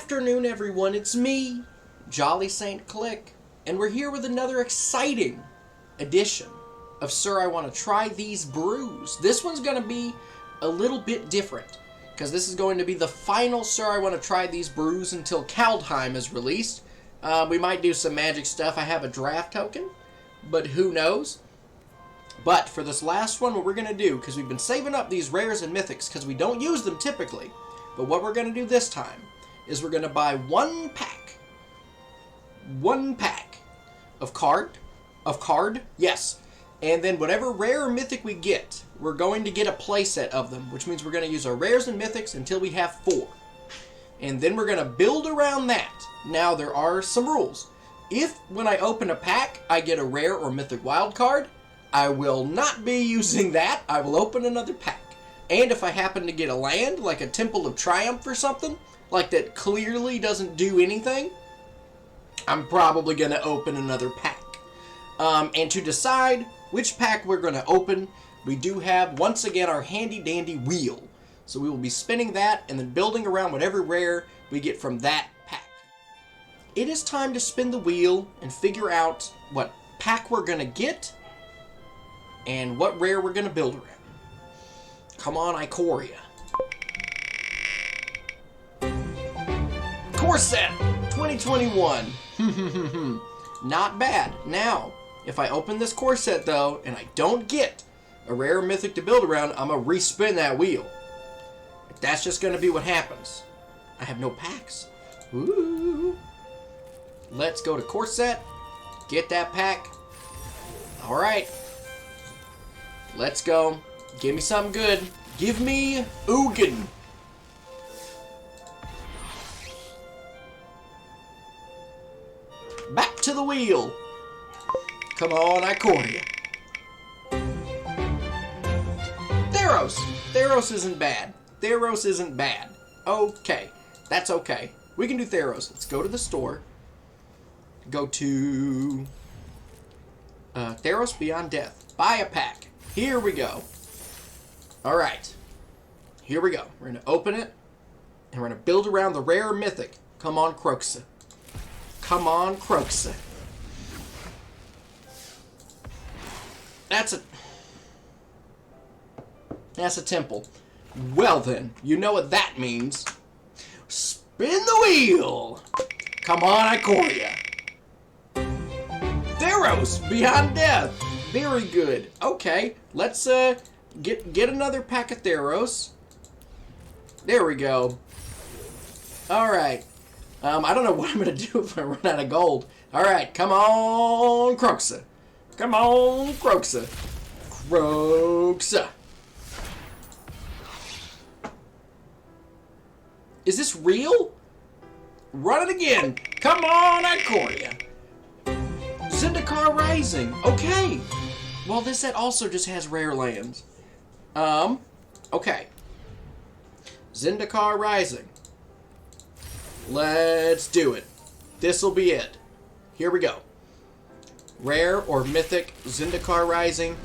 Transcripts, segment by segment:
afternoon, everyone. It's me, Jolly Saint Click, and we're here with another exciting edition of Sir, I Want to Try These Brews. This one's going to be a little bit different, because this is going to be the final Sir, I Want to Try These Brews until Kaldheim is released. We might do some magic stuff. I have a draft token, but who knows? But for this last one, what we're going to do, because we've been saving up these rares and mythics, because we don't use them typically, but what we're going to do this time is we're going to buy one pack of card, yes, and then whatever rare or mythic we get, we're going to get a playset of them, which means we're going to use our rares and mythics until we have 4. And then we're going to build around that. Now, there are some rules. If, when I open a pack, I get a rare or mythic wild card, I will not be using that. I will open another pack. And if I happen to get a land, like a Temple of Triumph or something, like that clearly doesn't do anything, I'm probably going to open another pack. And to decide which pack we're going to open, we do have, once again, our handy-dandy wheel. So we will be spinning that and then building around whatever rare we get from that pack. It is time to spin the wheel and figure out what pack we're going to get and what rare we're going to build around. Come on, Ikoria. Corset 2021. Not bad. Now, if I open this Corset though, and I don't get a rare mythic to build around, I'm going to respin that wheel. That's just going to be what happens. I have no packs. Ooh. Let's go to Corset. Get that pack. Alright. Let's go. Give me something good. Give me Ugin. Back to the wheel. Come on, Ikoria. Theros. Theros isn't bad. Theros isn't bad. Okay. That's okay. We can do Theros. Let's go to the store. Go to Theros Beyond Death. Buy a pack. Here we go. Alright. Here we go. We're going to open it. And we're going to build around the rare mythic. Come on, Croxa. Come on, Croxa. That's a temple. Well then, you know what that means. Spin the wheel! Come on, Ikoria. Theros, Beyond Death. Very good. Okay, let's get another pack of Theros. There we go. Alright. I don't know what I'm going to do if I run out of gold. Alright, come on, Croxa. Come on, Croxa. Croxa. Is this real? Run it again. Come on, Ikoria. Zendikar Rising. Okay. Well, this set also just has rare lands. Okay. Zendikar Rising. Let's do it. This'll be it. Here we go. Rare or mythic Zendikar Rising.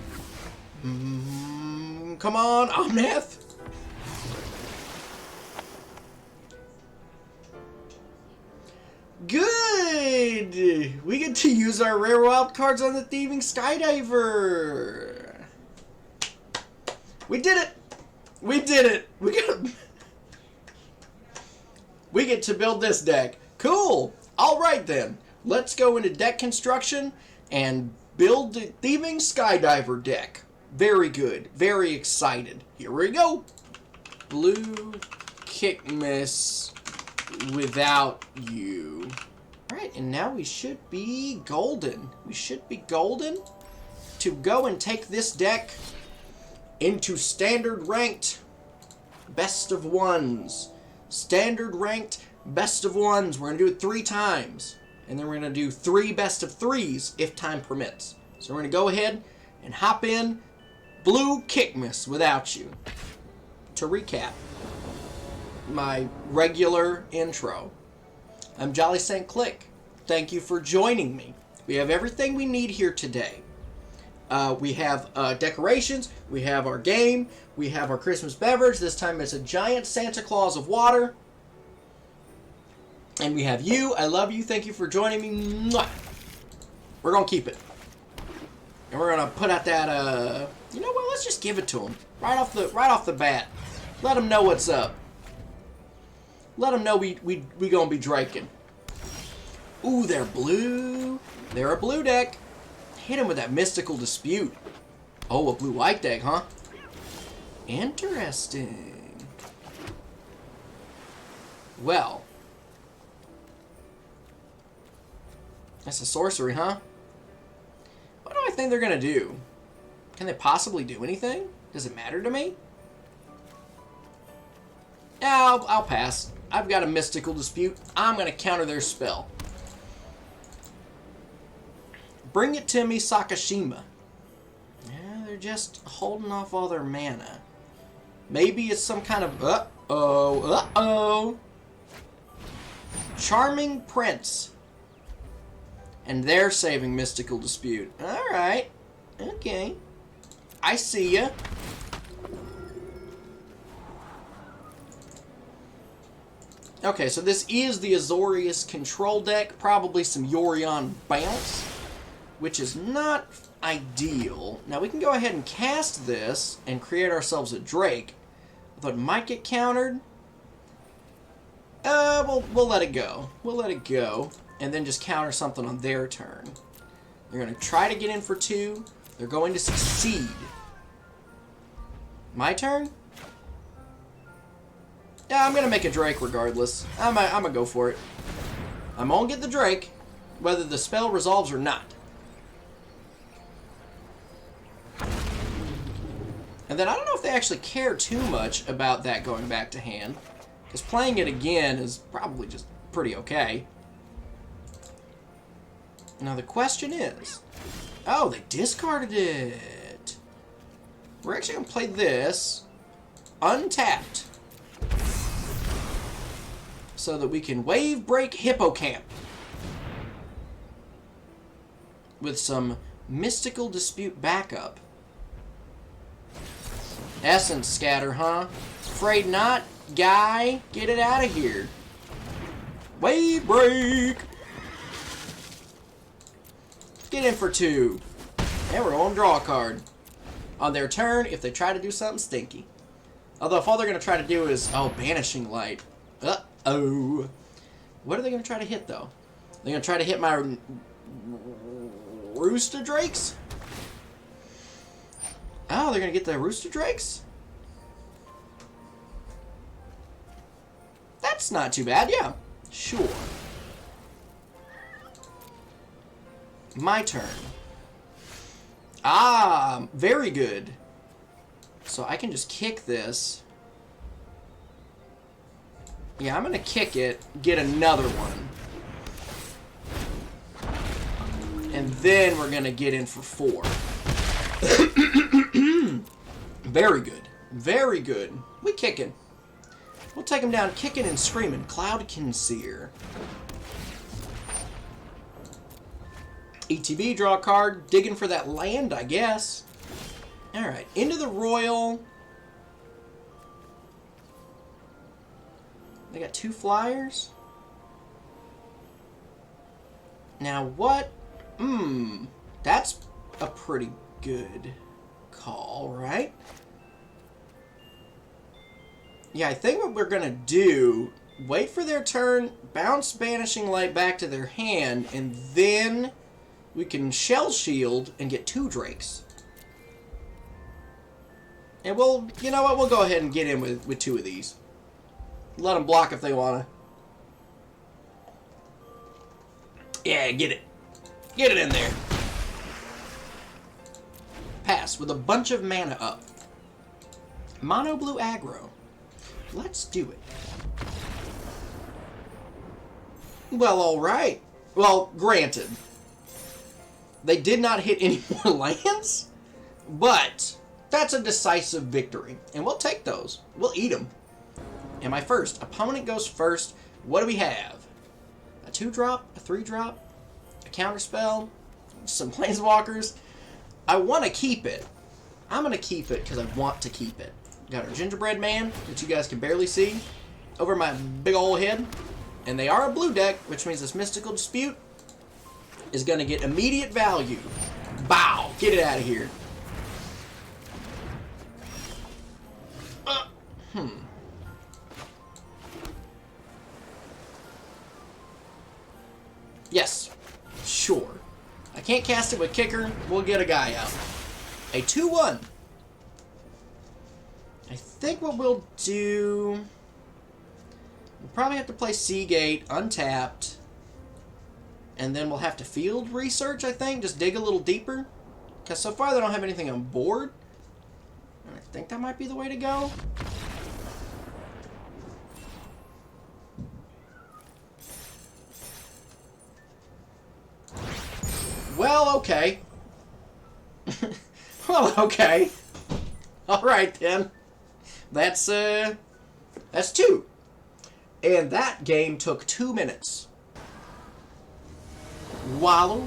Come on, Omnath. Good! We get to use our rare wild cards on the Thieving Skydiver. We did it! We did it! We get to build this deck. Cool! Alright then. Let's go into deck construction and build the Thieving Skydiver deck. Very good. Very excited. Here we go. Blue Kick Miss without you. Alright, and now we should be golden. We should be golden to go and take this deck into standard ranked best of ones. Standard ranked best of ones. We're going to do it 3 times. And then we're going to do 3 best of 3s if time permits. So we're going to go ahead and hop in Blue Kick Miss without you. To recap my regular intro, I'm Jolly Saint Click. Thank you for joining me. We have everything we need here today. We have decorations, we have our game, we have our Christmas beverage. This time it's a giant Santa Claus of water. And we have you. I love you. Thank you for joining me. Mwah. We're going to keep it. And we're going to put out that, you know what? Let's just give it to him. Right off the bat. Let him know what's up. Let him know we going to be draking. Ooh, they're blue. They're a blue deck. Hit him with that mystical dispute. Oh, a blue-white deck, huh? Interesting. Well. That's a sorcery, huh? What do I think they're going to do? Can they possibly do anything? Does it matter to me? Yeah, I'll pass. I've got a mystical dispute. I'm going to counter their spell. Bring it to me, Sakashima. Yeah, they're just holding off all their mana. Maybe it's some kind of... Uh-oh. Charming Prince. And they're saving Mystical Dispute. Alright. Okay. I see ya. Okay, so this is the Azorius control deck. Probably some Yorion bounce, which is not ideal. Now, we can go ahead and cast this and create ourselves a Drake. Although it might get countered. We'll let it go. We'll let it go. And then just counter something on their turn. They're going to try to get in for 2. They're going to succeed. My turn? Yeah, I'm going to make a Drake regardless. I'm going to go for it. I'm going to get the Drake, whether the spell resolves or not. And then I don't know if they actually care too much about that going back to hand. Because playing it again is probably just pretty okay. Now the question is... Oh, they discarded it. We're actually going to play this untapped. So that we can wave break Hippocamp. With some mystical dispute backup. Essence scatter, huh? Afraid not, guy. Get it out of here. Wave break. Get in for 2. And we're going to draw a card. On their turn, if they try to do something stinky. Although if all they're going to try to do is, Banishing Light. Uh-oh. What are they going to try to hit, though? They're going to try to hit my Rooster Drakes? Oh, they're going to get the Rooster Drakes? That's not too bad, yeah. Sure. My turn. Ah, very good. So I can just kick this. Yeah, I'm going to kick it, get another one. And then we're going to get in for 4. Very good. Very good. We kicking. We'll take him down kicking and screaming. Cloud Conceer. ETB, draw a card. Digging for that land, I guess. Alright, into the Royal. They got 2 flyers. Now what? That's a pretty good call, right? Yeah, I think what we're going to do, wait for their turn, bounce Banishing Light back to their hand, and then we can Shell Shield and get 2 Drakes. And we'll, you know what, we'll go ahead and get in with 2 of these. Let them block if they want to. Yeah, get it. Get it in there. Pass with a bunch of mana up. Mono blue aggro. Let's do it. Well, alright. Well, granted. They did not hit any more lands, but that's a decisive victory. And we'll take those. We'll eat them. And my first opponent goes first. What do we have? A 2-drop, a 3-drop, a counterspell, some planeswalkers. I want to keep it. I'm going to keep it because I want to keep it. Got our gingerbread man, that you guys can barely see, over my big old head. And they are a blue deck, which means this Mystical Dispute is going to get immediate value. Bow! Get it out of here. Yes. Sure. I can't cast it with Kicker. We'll get a guy out. A 2-1. I think what we'll do... We'll probably have to play Seagate, untapped. And then we'll have to field research, I think. Just dig a little deeper. Because so far they don't have anything on board. And I think that might be the way to go. Well, okay. Well, okay. Alright then. That's 2. And that game took 2 minutes. Wallow.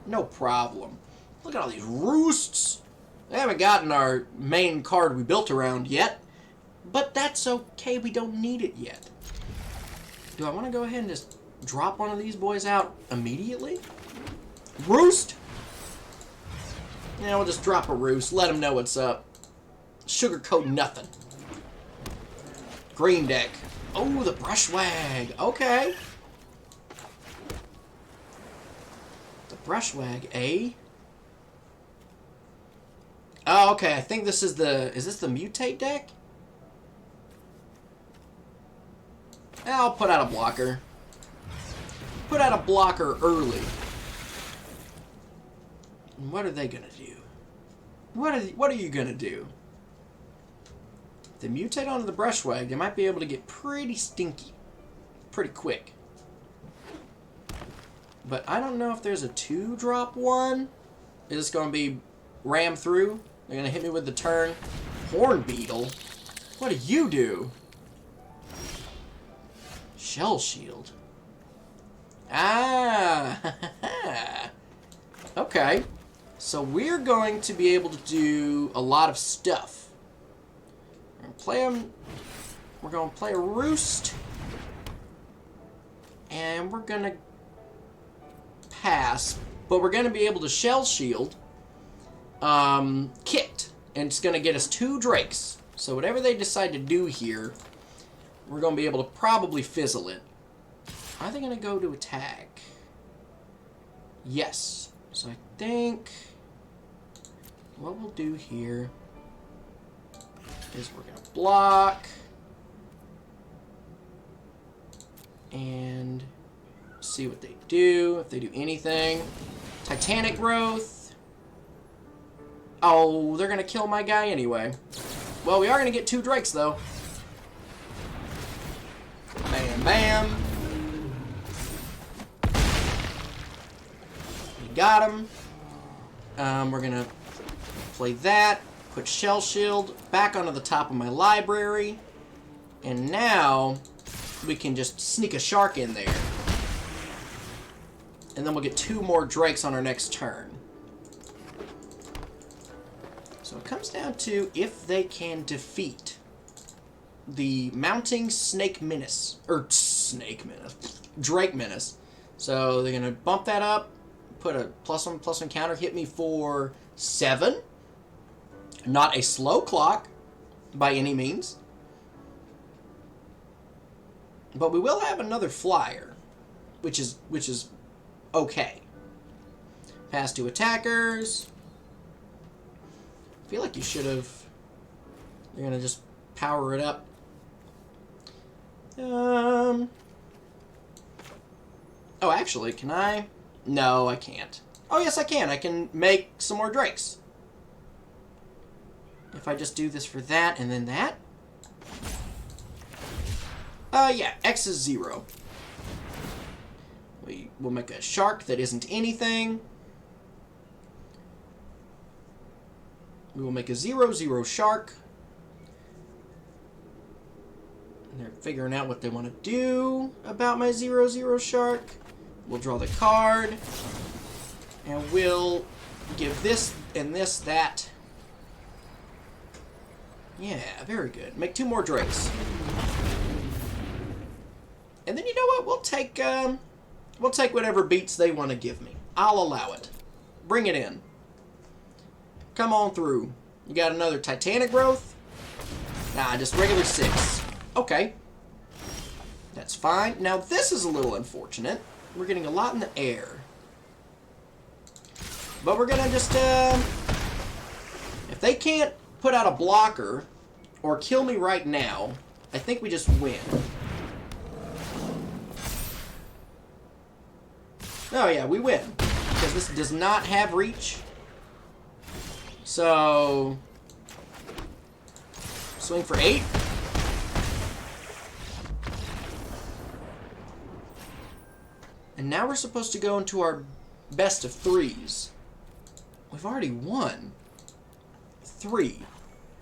No problem. Look at all these roosts. We haven't gotten our main card we built around yet. But that's okay, we don't need it yet. Do I want to go ahead and just drop one of these boys out immediately? Roost? Yeah, we'll just drop a roost. Let them know what's up. Sugarcoat nothing. Green deck. Oh, the Brushwag. Okay. The Brushwag, eh? Oh, okay. I think this is the... Is this the Mutate deck? I'll put out a blocker. Put out a blocker early. What are they gonna do? What are you gonna do? If they mutate onto the Brushwag, they might be able to get pretty stinky. Pretty quick. But I don't know if there's a 2-drop one. Is this gonna be ram through? They're gonna hit me with the turn. Horn Beetle? What do you do? Shell Shield. Ah! Okay. So we're going to be able to do a lot of stuff. We're going to play them. We're going to play a Roost. And we're going to pass. But we're going to be able to Shell Shield Kit. And it's going to get us 2 Drakes. So whatever they decide to do here, we're going to be able to probably fizzle it. Are they going to go to attack? Yes. So I think what we'll do here is we're going to block and see what they do, if they do anything. Titanic Growth. Oh, they're going to kill my guy anyway. Well, we are going to get 2 Drakes, though. Bam, bam. We got him. We're going to play that. Put Shell Shield back onto the top of my library. And now we can just sneak a shark in there. And then we'll get 2 more Drakes on our next turn. So it comes down to if they can defeat the mounting Snake Menace. Or Snake Menace. Drake Menace. So they're going to bump that up. Put a +1/+1 counter. Hit me for 7. Not a slow clock by any means. But we will have another flyer. Which is okay. Pass to attackers. I feel like you should have... You're going to just power it up. Oh, actually, can I? No, I can't. Oh, yes, I can. I can make some more Drakes. If I just do this for that and then that. Yeah, X is 0. We'll make a shark that isn't anything. We will make a 0/0 shark. And they're figuring out what they want to do about my 0/0 shark. We'll draw the card. And we'll give this and this that. Yeah, very good. Make 2 more Drakes. And then you know what? We'll take whatever beats they want to give me. I'll allow it. Bring it in. Come on through. You got another Titanic growth? Nah, just regular 6. Okay. That's fine. Now this is a little unfortunate. We're getting a lot in the air. But we're gonna just, if they can't put out a blocker or kill me right now, I think we just win. Oh yeah, we win. Because this does not have reach. So, swing for 8. And now we're supposed to go into our best of 3s. We've already won 3.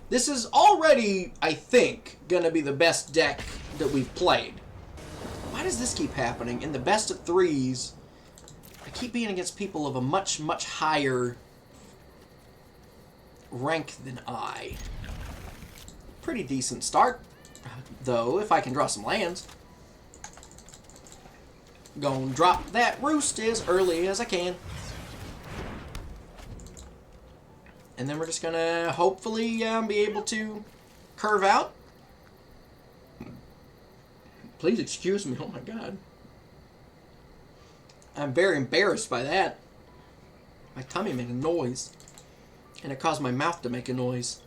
This is already, I think, gonna be the best deck that we've played. Why does this keep happening? In the best of 3s, I keep being against people of a much, much higher rank than I. Pretty decent start, though, if I can draw some lands. Gonna drop that roost as early as I can. And then we're just gonna hopefully be able to curve out. Please excuse me, oh my god. I'm very embarrassed by that. My tummy made a noise. And it caused my mouth to make a noise.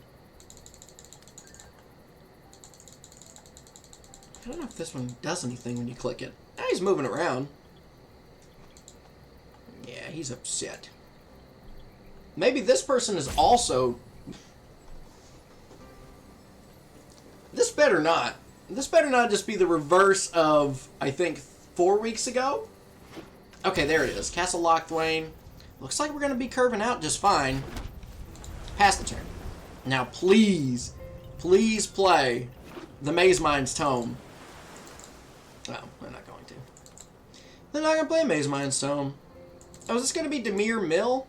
I don't know if this one does anything when you click it. Ah, he's moving around. Yeah, he's upset. Maybe this person is also... This better not. This better not just be the reverse of, I think, 4 weeks ago. Okay, there it is. Castle Lochthwain. Looks like we're going to be curving out just fine. Pass the turn. Now, please, please play the Maze Mind's Tome. No, they're not going to. They're not going to play Maze Mind's Tome. Oh, is this going to be Demir Mill?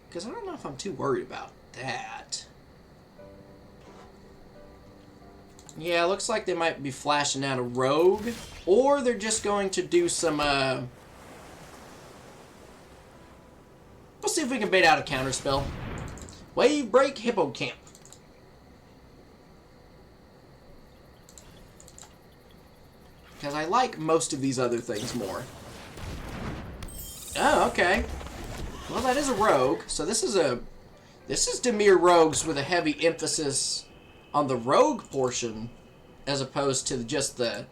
Because I don't know if I'm too worried about that. Yeah, looks like they might be flashing out a rogue. Or they're just going to do some, We'll see if we can bait out a counterspell. Wave Break Hippocamp. Because I like most of these other things more. Oh, okay. Well, that is a rogue. So this is Demir Rogues with a heavy emphasis on the rogue portion as opposed to just the...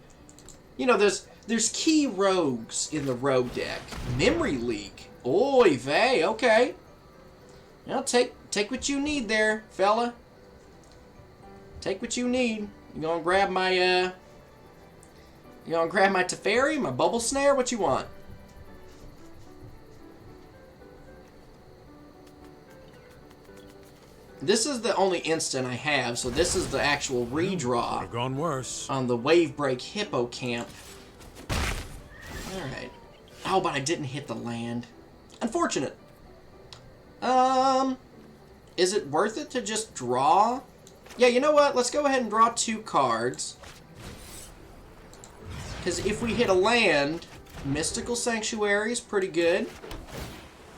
You know, there's key rogues in the rogue deck. Memory Leak. Oy vey, okay. Now take what you need there, fella. Take what you need. You gonna grab my Teferi, my Bubble Snare? What you want? This is the only instant I have, so this is the actual redraw. Could have gone worse. On the Wave Break Hippocamp. Alright. Oh, but I didn't hit the land. Unfortunate. Is it worth it to just draw? Yeah, you know what? Let's go ahead and draw 2 cards. Because if we hit a land, Mystical Sanctuary is pretty good.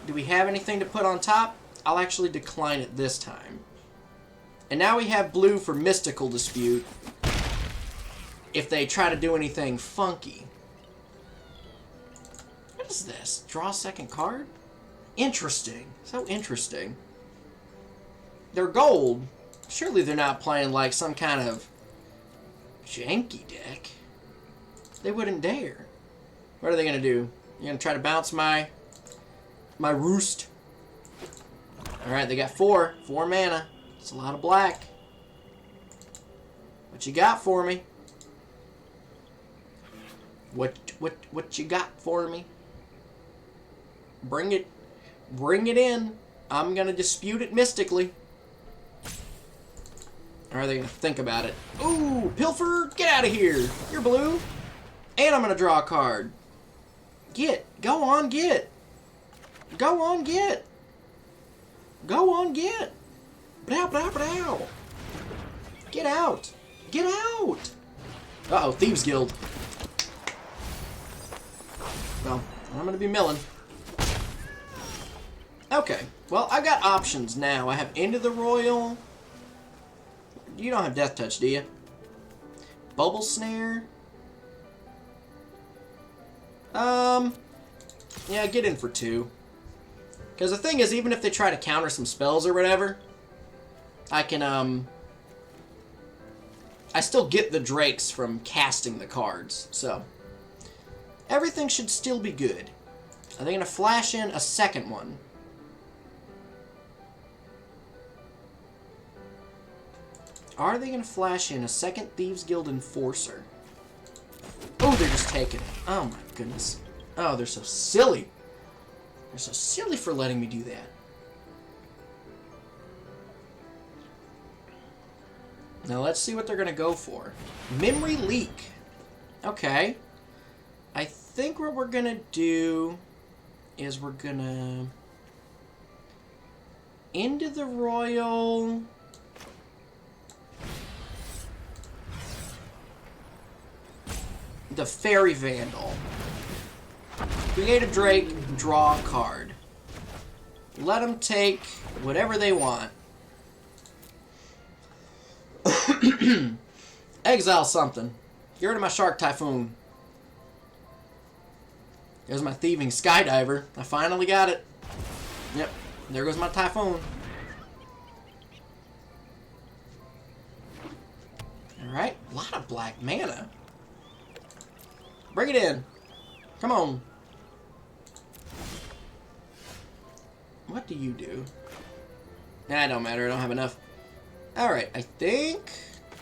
Do we have anything to put on top? I'll actually decline it this time. And now we have blue for Mystical Dispute. If they try to do anything funky. What is this? Draw a second card? Interesting. So interesting. They're gold. Surely they're not playing like some kind of janky deck. They wouldn't dare. What are they going to do? You're going to try to bounce my roost? Alright, they got 4. 4 mana. It's a lot of black. What you got for me? What you got for me? Bring it in. I'm gonna dispute it mystically. Or are they gonna think about it? Ooh, Pilfer, get out of here. You're blue. And I'm gonna draw a card. Go on, get. Go on, get. Go on, get. Brow, brow, brow. Get out. Get out. Uh-oh, Thieves Guild. Well, I'm going to be milling. Okay. Well, I've got options now. I have Into the Royal. You don't have Death Touch, do you? Bubble Snare. Yeah, get in for 2. Because the thing is, even if they try to counter some spells or whatever, I can, I still get the Drakes from casting the cards, so everything should still be good. Are they going to flash in a second one? Are they going to flash in a second Thieves Guild Enforcer? Oh, they're just taking it. Oh my goodness. Oh, they're so silly. They're so silly for letting me do that. Now let's see what they're going to go for. Memory Leak. Okay. I think what we're going to do is we're going to... Into the Royal... The Fairy Vandal. Create a Drake, draw a card. Let them take whatever they want. Exile something. Get rid of my Shark Typhoon. There's my Thieving Skydiver. I finally got it. Yep, there goes my Typhoon. Alright, a lot of black mana. Bring it in. Come on. What do you do? Nah, it don't matter. I don't have enough. Alright, I think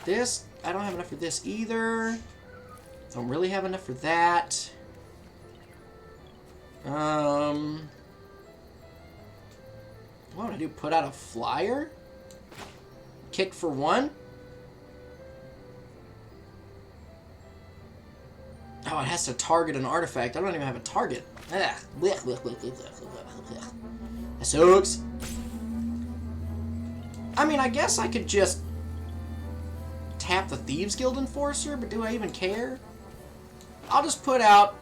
this... I don't have enough for this either. Don't really have enough for that. What would I do? Put out a flyer? Kick for 1? Oh, it has to target an artifact. I don't even have a target. That sucks. I mean, I guess I could just tap the Thieves Guild Enforcer, but do I even care? I'll just put out...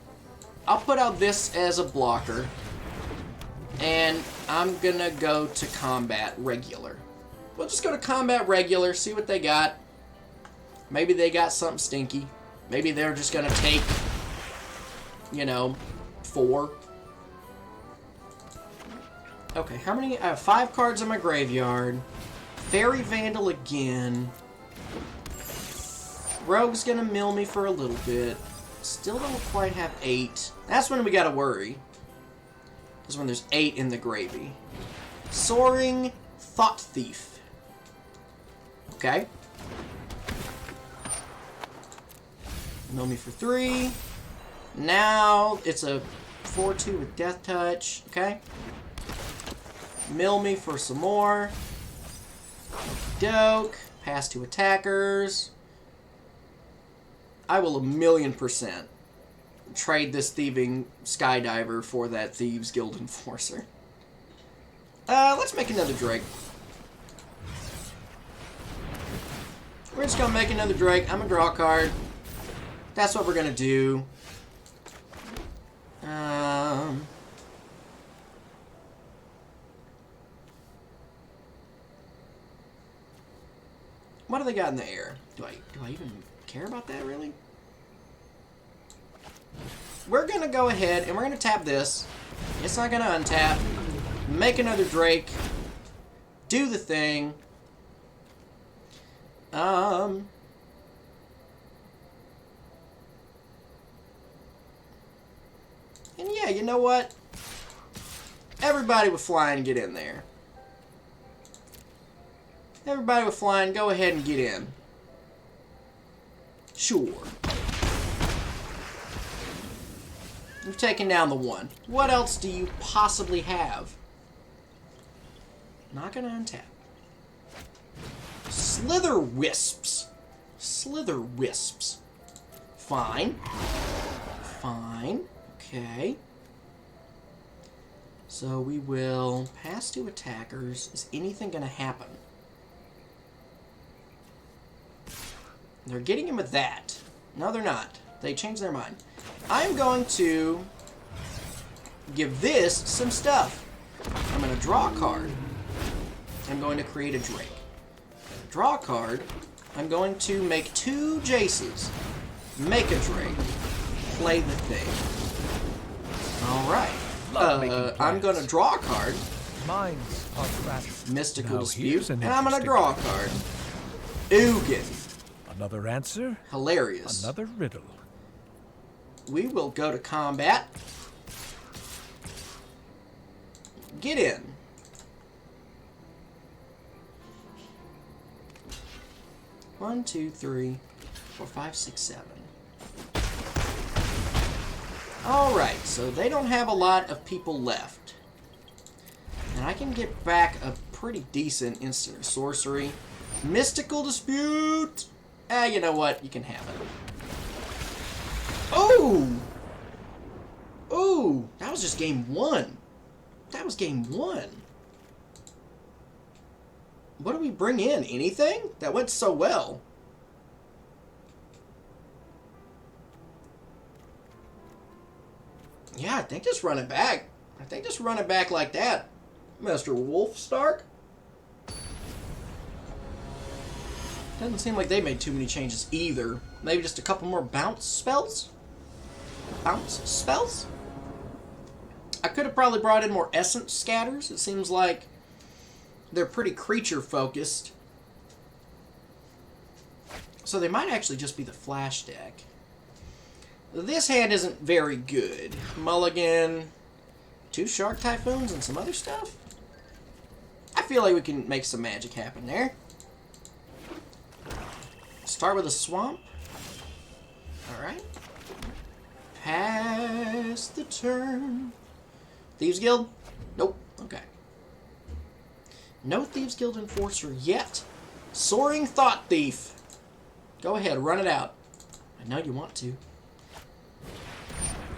I'll put out this as a blocker. And I'm gonna go to combat regular. We'll just go to combat regular, see what they got. Maybe they got something stinky. Maybe they're just gonna take, you know, 4. Okay, how many? I have 5 cards in my graveyard. Fairy Vandal again. Rogue's gonna mill me for a little bit. Still don't quite have 8. That's when we gotta worry. That's when there's 8 in the gravy. Soaring Thought Thief. Okay. Mill me for 3. Now it's a 4/2 with Death Touch. Okay. Mill me for some more. Doke. Pass to attackers. I will 1,000,000% trade this Thieving Skydiver for that Thieves Guild Enforcer. Let's make another Drake. We're just gonna make another Drake. I'm gonna draw a card. That's what we're gonna do. What do they got in the air? Do I even care about that, really? We're gonna go ahead and we're gonna tap this. It's not gonna untap. Make another Drake. Do the thing. And yeah, you know what? Everybody with flying, get in there. Everybody with flying, go ahead and get in. Sure. You've taken down the 1. What else do you possibly have? Not gonna untap. Slither Wisps. Slither Wisps. Fine. Fine. Okay. So we will pass to attackers. Is anything gonna happen? They're getting him with that. No, they're not. They changed their mind. I'm going to give this some stuff. I'm going to draw a card. I'm going to create a Drake. Draw a card. I'm going to make 2 Jaces. Make a Drake. Play the thing. Alright. I'm going to draw a card. Minds are cracked. Mystical Dispute. And I'm going to draw a card. Ugin. Another answer. Hilarious. Another riddle. We will go to combat. Get in. One, 2, 3, 4, 5, 6, 7. Alright, so they don't have a lot of people left. And I can get back a pretty decent instant sorcery. Mystical Dispute! You know what? You can have it. Oh! Ooh! That was just game 1. That was game 1. What do we bring in? Anything? That went so well. Yeah, I think just run it back. I think just run it back like that, Mr. Wolfstark. Doesn't seem like they made too many changes either. Maybe just a couple more bounce spells? Bounce spells? I could have probably brought in more essence scatters. It seems like they're pretty creature focused. So they might actually just be the flash deck. This hand isn't very good. Mulligan, 2 Shark Typhoons, and some other stuff. I feel like we can make some magic happen there. Start with a swamp. Alright. Pass the turn. Thieves Guild? Nope. Okay. No Thieves Guild Enforcer yet. Soaring Thought Thief. Go ahead, run it out. I know you want to.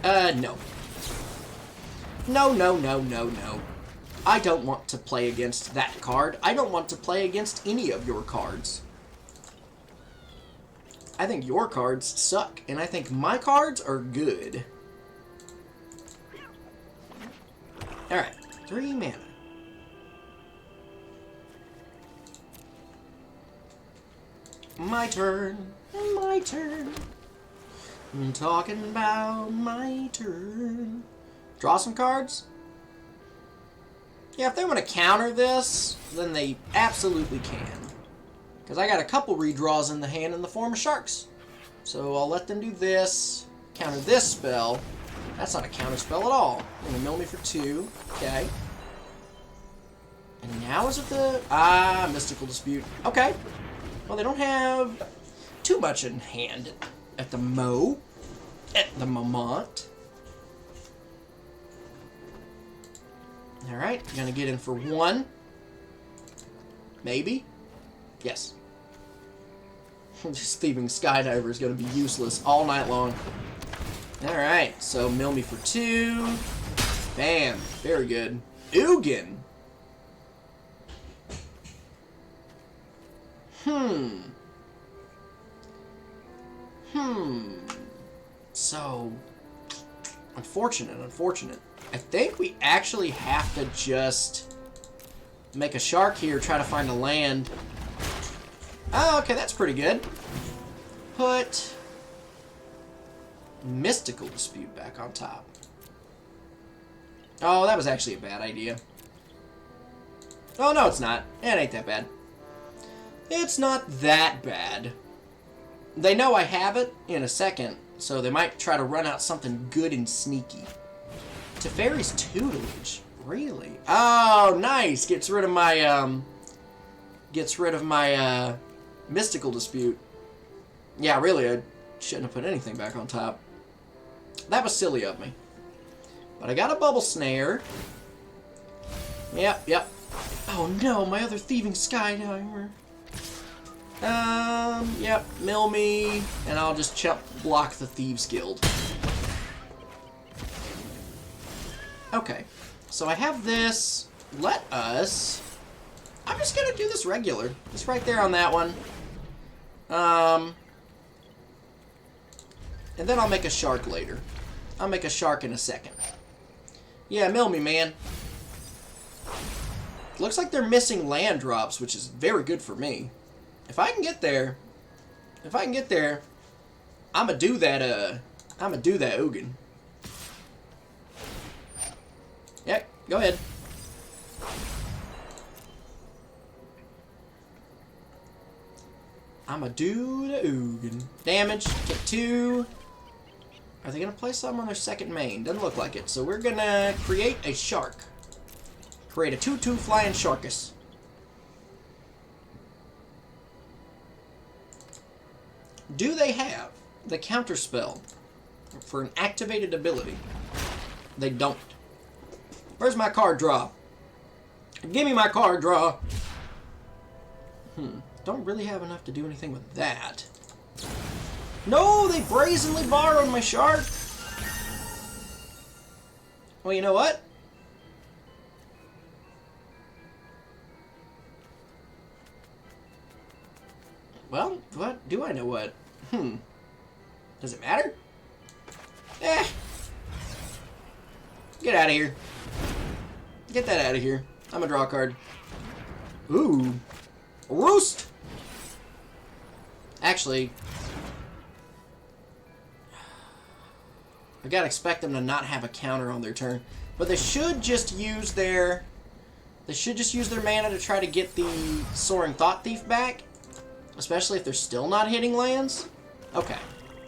No. No. I don't want to play against that card. I don't want to play against any of your cards. I think your cards suck, and I think my cards are good. Alright, 3 mana. My turn. My turn. I'm talking about my turn. Draw some cards? Yeah, if they want to counter this, then they absolutely can. Because I got a couple redraws in the hand in the form of sharks. So I'll let them do this. Counter this spell. That's not a counter spell at all. They're gonna mill me for 2. Okay. And now is it the... Mystical Dispute. Okay. Well, they don't have too much in hand at the moment. Alright, gonna get in for 1. Maybe. Yes. This thieving skydiver is going to be useless all night long. Alright, so mill me for 2. Bam. Very good. Ugin. So, unfortunate. I think we actually have to just make a shark here, try to find a land. Oh, okay, that's pretty good. Put Mystical Dispute back on top. Oh, that was actually a bad idea. Oh, no, it's not. It ain't that bad. It's not that bad. They know I have it in a second, so they might try to run out something good and sneaky. Teferi's Tutelage. Really? Oh, nice. Gets rid of my Mystical Dispute. Yeah, really, I shouldn't have put anything back on top. That was silly of me. But I got a Bubble Snare. Yep. Oh no, my other Thieving Skydiver. Yep, mill me, and I'll just block the Thieves Guild. Okay, so I have this. Let us... I'm just gonna do this regular. Just right there on that one. And then I'll make a shark later. I'll make a shark in a second. Yeah, mill me, man. Looks like they're missing land drops, which is very good for me. If I can get there, I'ma do that, Ugin. Yep, go ahead. I'ma do the Ugin. Damage, get 2. Are they gonna play something on their second main? Doesn't look like it. So we're gonna create a shark. Create a 2/2 flying sharkus. Do they have the counterspell for an activated ability? They don't. Where's my card draw? Give me my card draw. Don't really have enough to do anything with that. No, they brazenly borrowed my shark. Well, you know what? Well, what? Do I know what? Does it matter? Eh. Get out of here. Get that out of here. I'm gonna draw a card. Ooh. Roost! Actually, I gotta expect them to not have a counter on their turn. But they should just use their... They should just use their mana to try to get the Soaring Thought Thief back. Especially if they're still not hitting lands. Okay.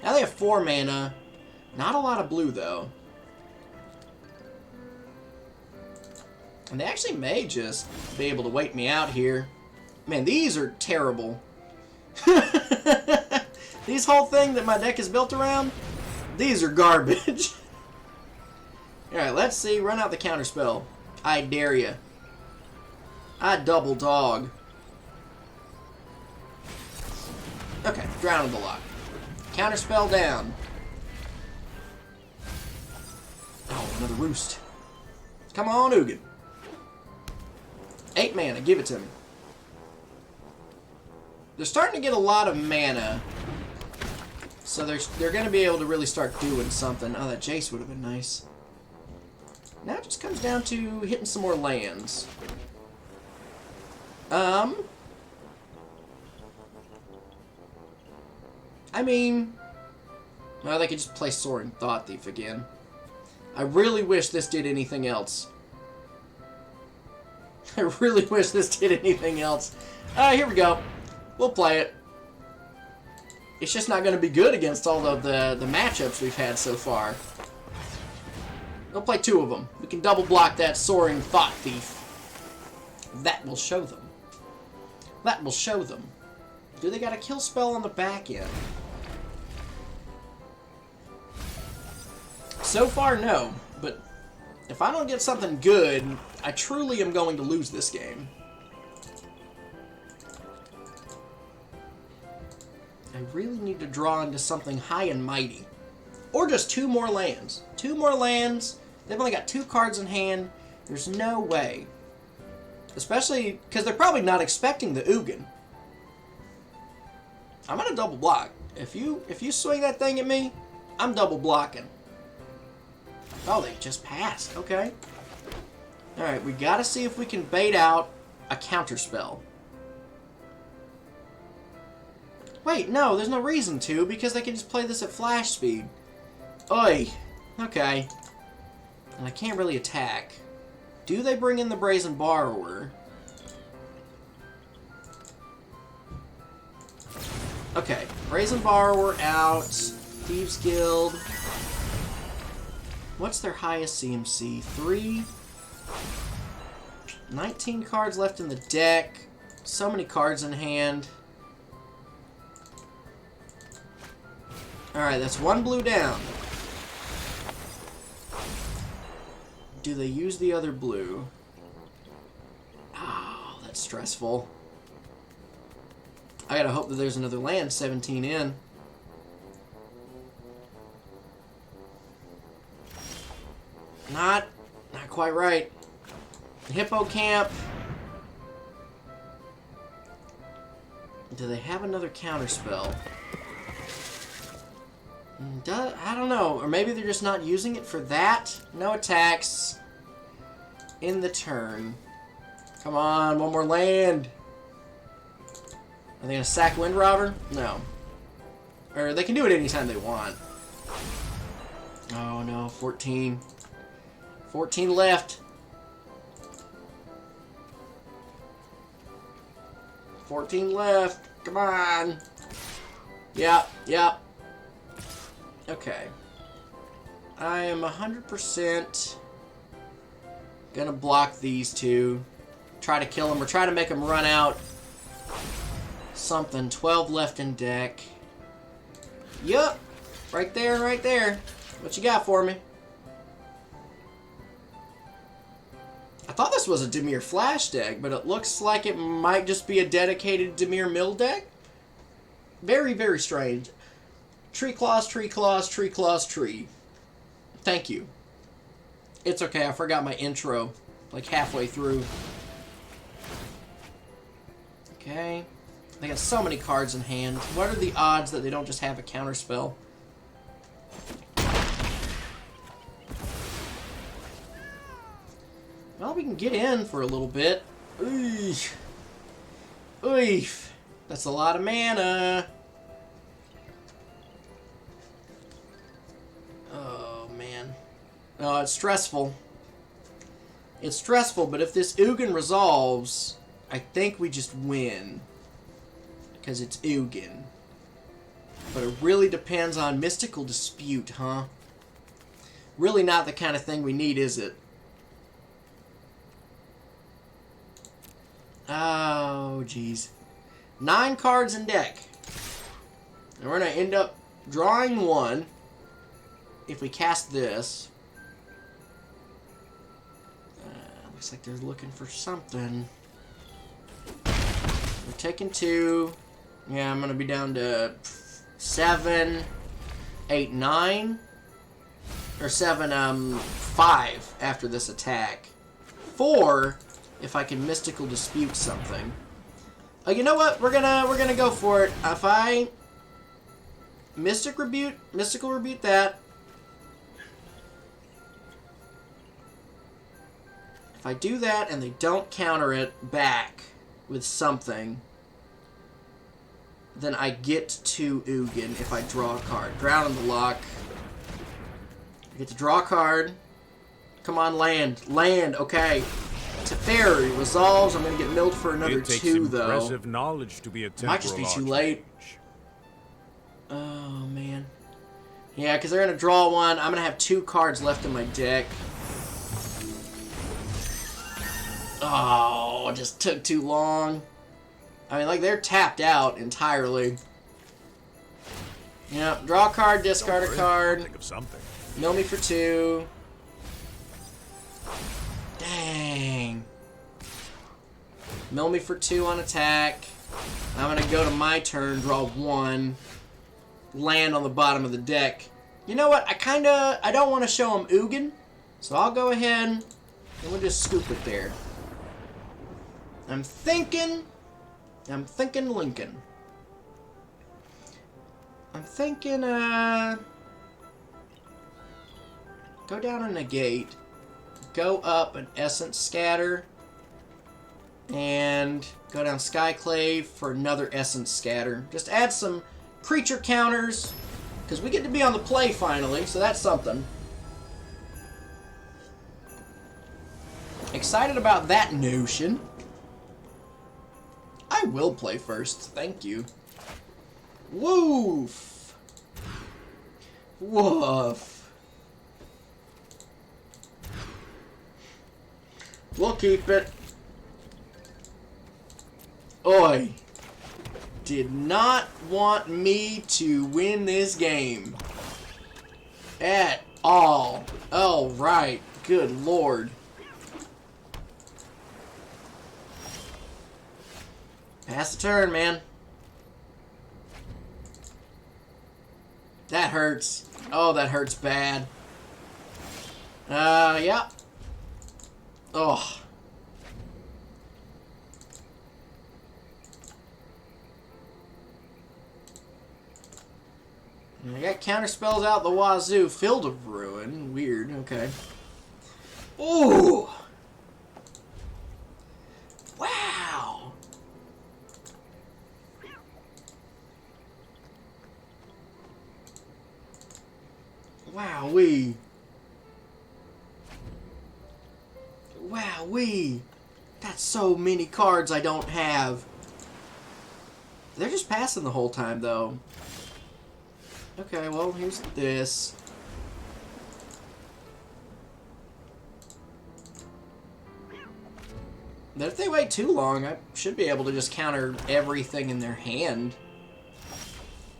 Now they have 4 mana. Not a lot of blue, though. And they actually may just be able to wait me out here. Man, these are terrible. These whole thing that my deck is built around, these are garbage. Alright, let's see. Run out the counterspell. I dare ya. I double dog. Okay, Drown in the Lock. Counterspell down. Oh, another Roost. Come on, Ugin. 8 mana, give it to me. They're starting to get a lot of mana. So they're going to be able to really start doing something. Oh, that Jace would have been nice. Now it just comes down to hitting some more lands. I mean, well, they could just play Soaring Thought Thief again. I really wish this did anything else. I really wish this did anything else. Here we go. We'll play it. It's just not going to be good against all of the matchups we've had so far. We'll play 2 of them. We can double block that Soaring Thought Thief. That will show them. That will show them. Do they got a kill spell on the back end? So far, no. But if I don't get something good, I truly am going to lose this game. I really need to draw into something high and mighty. Or just 2 more lands. 2 more lands. They've only got 2 cards in hand. There's no way. Especially because they're probably not expecting the Ugin. I'm gonna double block. If you swing that thing at me, I'm double blocking. Oh, they just passed. Okay. Alright, we gotta see if we can bait out a counterspell. Wait, no, there's no reason to, because they can just play this at flash speed. Oi. Okay. And I can't really attack. Do they bring in the Brazen Borrower? Okay, Brazen Borrower out. Thieves Guild. What's their highest CMC? 3. 19 cards left in the deck. So many cards in hand. Alright, that's 1 blue down. Do they use the other blue? Oh, that's stressful. I gotta hope that there's another land 17 in. Not quite right. Hippo Camp. Do they have another counterspell? I don't know. Or maybe they're just not using it for that. No attacks. in the turn. Come on, one more land. Are they gonna sack Wind Robber? No. Or they can do it anytime they want. Oh no, 14. 14 left. 14 left. Come on. Yep, yep. Okay. I am 100% gonna block these two. Try to kill them or try to make them run out. Something. 12 left in deck. Yup. Right there, right there. What you got for me? I thought this was a Dimir Flash deck, but it looks like it might just be a dedicated Dimir Mill deck. Very, very strange. Tree claws, tree claws, tree claws, tree. Thank you. It's okay, I forgot my intro. Like halfway through. Okay. They got so many cards in hand. What are the odds that they don't just have a counter spell? Well, we can get in for a little bit. Oof. Oof. That's a lot of mana. Oh, man. Oh, it's stressful. It's stressful, but if this Ugin resolves, I think we just win. Because it's Ugin. But it really depends on Mystical Dispute, huh? Really not the kind of thing we need, is it? Oh, jeez. 9 cards in deck. And we're going to end up drawing one if we cast this. Looks like they're looking for something. We're taking 2. Yeah, I'm going to be down to 7, 8, 9. Or 7, 5 after this attack. 4 if I can Mystical Dispute something. Oh, you know what? We're gonna go for it. If I Mystical Rebuke that. If I do that and they don't counter it back with something, then I get to Ugin if I draw a card. Ground on the lock. I get to draw a card. Come on, land. Land, okay. Teferi resolves. I'm going to get milled for another 2, though. Impressive knowledge to be a Might just be too late. Oh, man. Yeah, because they're going to draw one. I'm going to have 2 cards left in my deck. Oh, it just took too long. I mean, like, they're tapped out entirely. Yep, draw a card, discard a card. Think of something. Mill me for 2. Dang. Mill me for 2 on attack. I'm going to go to my turn, draw 1. Land on the bottom of the deck. You know what? I don't want to show him Ugin. So I'll go ahead and we'll just scoop it there. I'm thinking Lincoln. I'm thinking, go down a negate. Go up an Essence Scatter. And go down Skyclave for another Essence Scatter. Just add some creature counters. Because we get to be on the play finally, so that's something. Excited about that notion. I will play first, thank you. Woof. Woof. We'll keep it. Oi. Did not want me to win this game. At all. Oh, right. Good lord. Pass the turn, man. That hurts. Oh, that hurts bad. Yeah. Oh. I got counter spells out the wazoo. Field of Ruin. Weird. Okay. Ooh. Wowee. Wowee. That's so many cards I don't have. They're just passing the whole time, though. Okay, well, here's this. But if they wait too long, I should be able to just counter everything in their hand.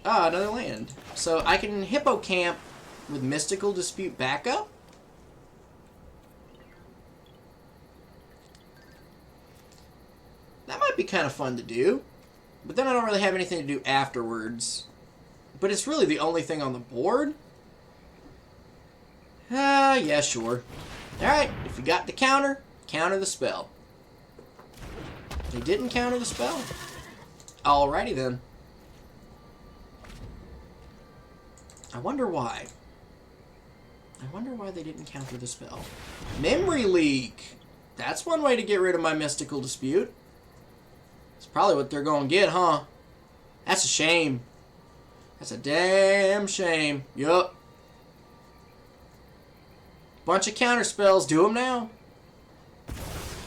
Ah, another land. So I can hippocamp with Mystical Dispute backup? That might be kind of fun to do. But then I don't really have anything to do afterwards. But it's really the only thing on the board? Yeah, sure. Alright, if you got the counter, counter the spell. They didn't counter the spell? Alrighty then. I wonder why. I wonder why they didn't counter the spell. Memory leak! That's one way to get rid of my Mystical Dispute. It's probably what they're gonna get, huh? That's a shame. That's a damn shame. Yup. Bunch of counter spells. Do them now.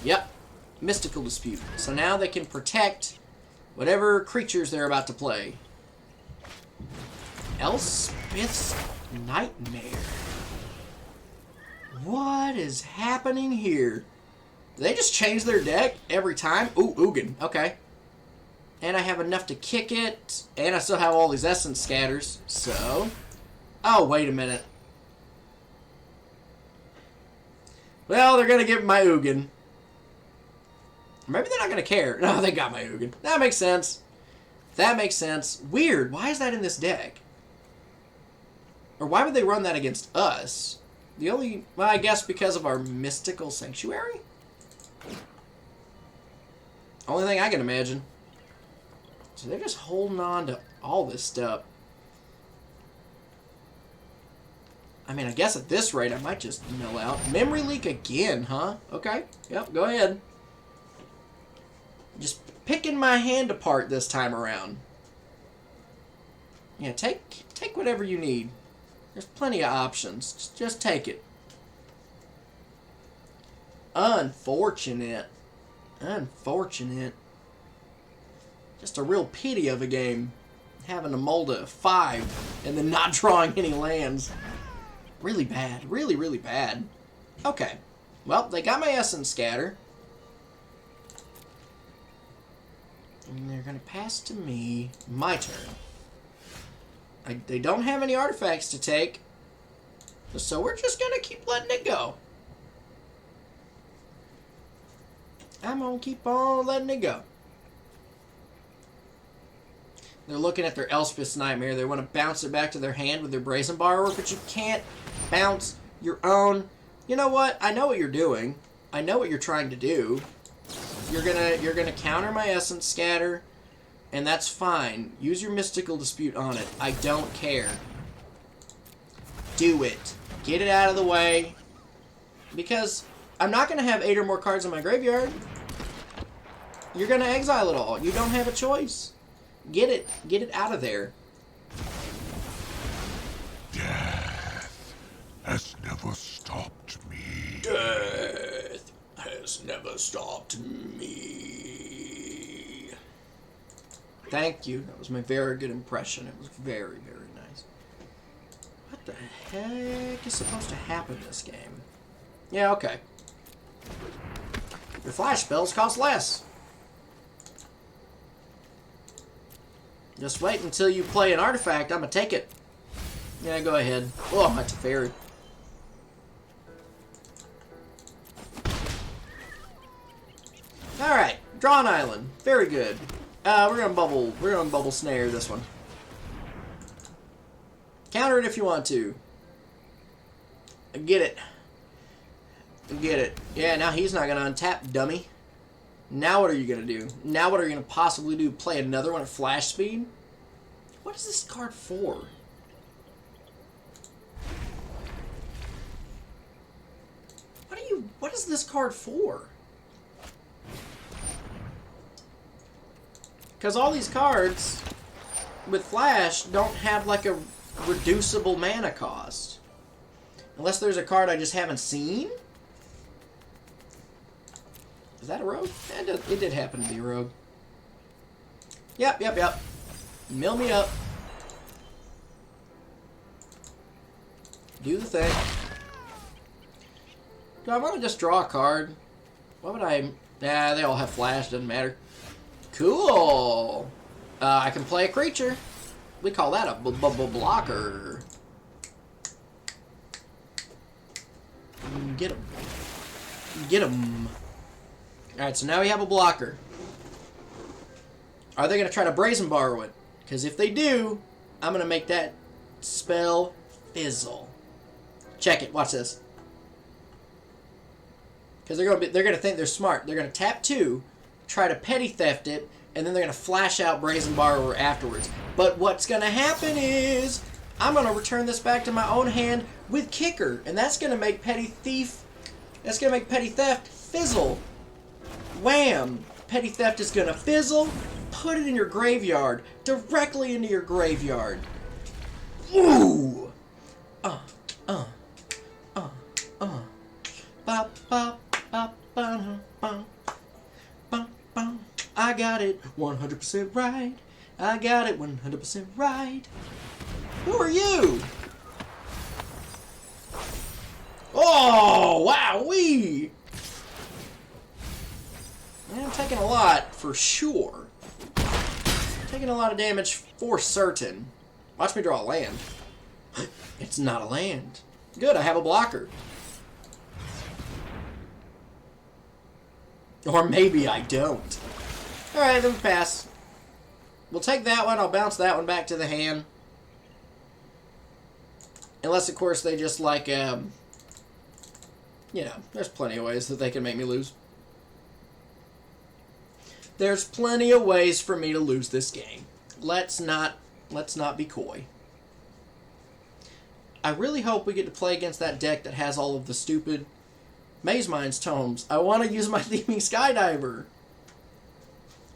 Yep. Mystical Dispute. So now they can protect whatever creatures they're about to play. Elspeth's Nightmare. What is happening here? Do they just change their deck every time? Ooh, Ugin. Okay. And I have enough to kick it. And I still have all these essence scatters. So. Oh, wait a minute. Well, they're going to get my Ugin. Maybe they're not going to care. No, they got my Ugin. That makes sense. That makes sense. Weird. Why is that in this deck? Or why would they run that against us? The only... Well, I guess because of our Mystical Sanctuary? Only thing I can imagine. So they're just holding on to all this stuff. I mean, I guess at this rate, I might just mill out. Memory leak again, huh? Okay. Yep, go ahead. Just picking my hand apart this time around. Yeah, take whatever you need. There's plenty of options. Just take it. Unfortunate. Unfortunate. Just a real pity of a game. Having to mold a 5 and then not drawing any lands. Really bad. Really, really bad. Okay. Well, they got my Essence Scatter. And they're going to pass to me. My turn. They don't have any artifacts to take. So we're just going to keep letting it go. I'm going to keep on letting it go. They're looking at their Elspeth's Nightmare. They want to bounce it back to their hand with their Brazen Borrower, but you can't bounce your own. You know what? I know what you're doing. I know what you're trying to do. You're gonna counter my Essence Scatter, and that's fine. Use your Mystical Dispute on it. I don't care. Do it. Get it out of the way. Because I'm not gonna have 8 or more cards in my graveyard. You're gonna exile it all. You don't have a choice. Get it. Get it out of there. Death has never stopped me. Death has never stopped me. Thank you. That was my very good impression. It was very, very nice. What the heck is supposed to happen this game? Yeah, okay. Your flash spells cost less. Just wait until you play an artifact. I'm gonna take it. Yeah, go ahead. Oh, that's a fairy. Alright, draw an island. Very good. We're gonna bubble snare this one. Counter it if you want to. Get it. Get it. Yeah, now he's not gonna untap, dummy. Now what are you going to do? Now what are you going to possibly do? Play another one at flash speed? What is this card for? What is this card for? Because all these cards with flash don't have like a reducible mana cost. Unless there's a card I just haven't seen? Is that a rogue? It did happen to be a rogue. Yep. Mill me up. Do the thing. Do I want to just draw a card? What would I... Nah, they all have flash. Doesn't matter. Cool. I can play a creature. We call that a blocker. Get him. Get him. Alright, so now we have a blocker. Are they going to try to brazen borrow it? Because if they do, I'm going to make that spell fizzle. Check it. Watch this. Because they're going to think they're smart. They're going to tap 2, try to petty theft it, and then they're going to flash out Brazen Borrower afterwards. But what's going to happen is I'm going to return this back to my own hand with Kicker, and that's going to make Petty Thief. That's going to make Petty Theft fizzle. Wham! Petty Theft is going to fizzle. Put it in your graveyard, directly into your graveyard. Ooh! Bop, bop, bop, bum, bum, bum, bum. I got it 100% right. I got it 100% right. Who are you? Oh, wowee! I'm taking a lot for sure. Taking a lot of damage for certain. Watch me draw a land. It's not a land. Good, I have a blocker. Or maybe I don't. Alright, then we pass. We'll take that one. I'll bounce that one back to the hand. Unless, of course, they just like, you know, there's plenty of ways that they can make me lose. There's plenty of ways for me to lose this game. Let's not be coy. I really hope we get to play against that deck that has all of the stupid Maze Mind's tomes. I want to use my Thieving Skydiver.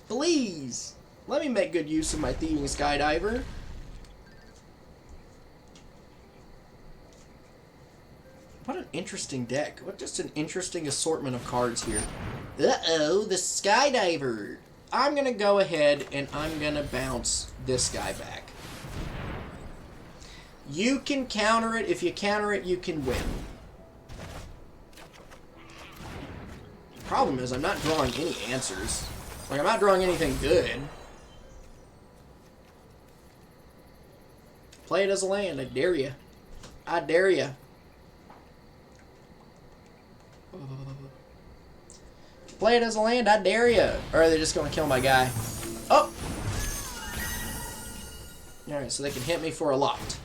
Please. Let me make good use of my Thieving Skydiver. What an interesting deck. What just an interesting assortment of cards here. Uh-oh, the Skydiver. I'm going to go ahead and I'm going to bounce this guy back. You can counter it. If you counter it, you can win. The problem is I'm not drawing any answers. Like, I'm not drawing anything good. Play it as a land. I dare you. I dare you. Play it as a land. I dare you. Or are they just going to kill my guy? Oh! Alright, so they can hit me for a lot.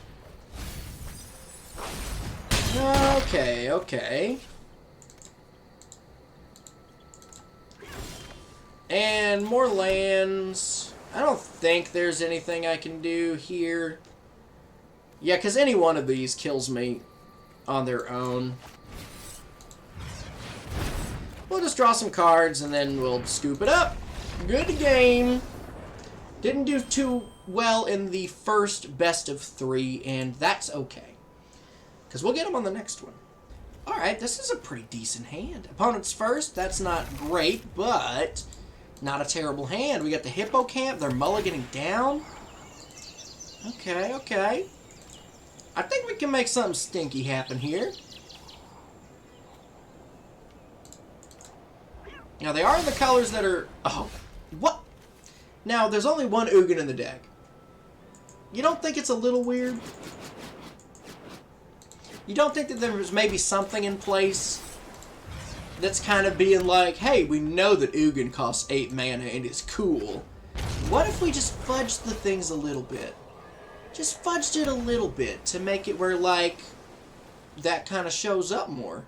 Okay, okay. And more lands. I don't think there's anything I can do here. Yeah, because any one of these kills me on their own. We'll just draw some cards and then we'll scoop it up. Good game. Didn't do too well in the first best of 3, and that's okay. Because we'll get them on the next one. Alright, this is a pretty decent hand. Opponent's first, that's not great, but not a terrible hand. We got the Hippocamp, they're mulliganing down. Okay, okay. I think we can make something stinky happen here. Now, they are in the colors that are... Oh, what? Now, there's only one Ugin in the deck. You don't think it's a little weird? You don't think that there's maybe something in place that's kind of being like, hey, we know that Ugin costs 8 mana and it's cool. What if we just fudged the things a little bit? Just fudged it a little bit to make it where, like, that kind of shows up more.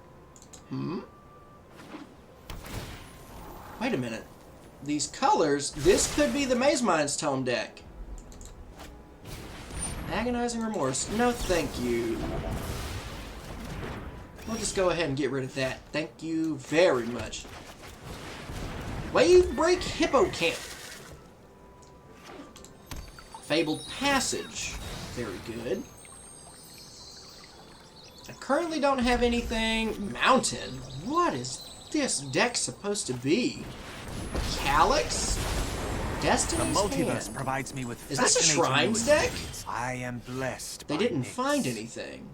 Wait a minute. These colors, this could be the Maze Mind's Tome deck. Agonizing Remorse. No, thank you. We'll just go ahead and get rid of that. Thank you very much. Wave Break Hippocamp. Fabled Passage. Very good. I currently don't have anything. Mountain? What is this deck supposed to be? Calyx? Destiny's The multiverse Hand. provides me with Is this a fascinating Shrines new deck? experience. I am blessed. They by didn't Nyx. find anything.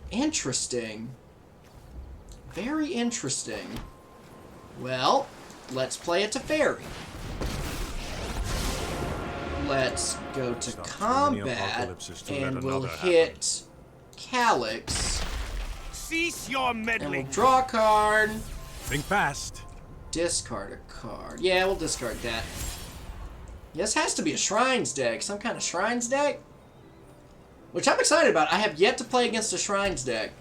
Interesting. Very interesting. Well, let's play a Teferi. Let's go to combat, and we'll hit Calyx, Cease your and we'll meddling. draw a card, Think fast. discard a card. Yeah, we'll discard that. This has to be a Shrines deck, some kind of Shrines deck, which I'm excited about. I have yet to play against a Shrines deck.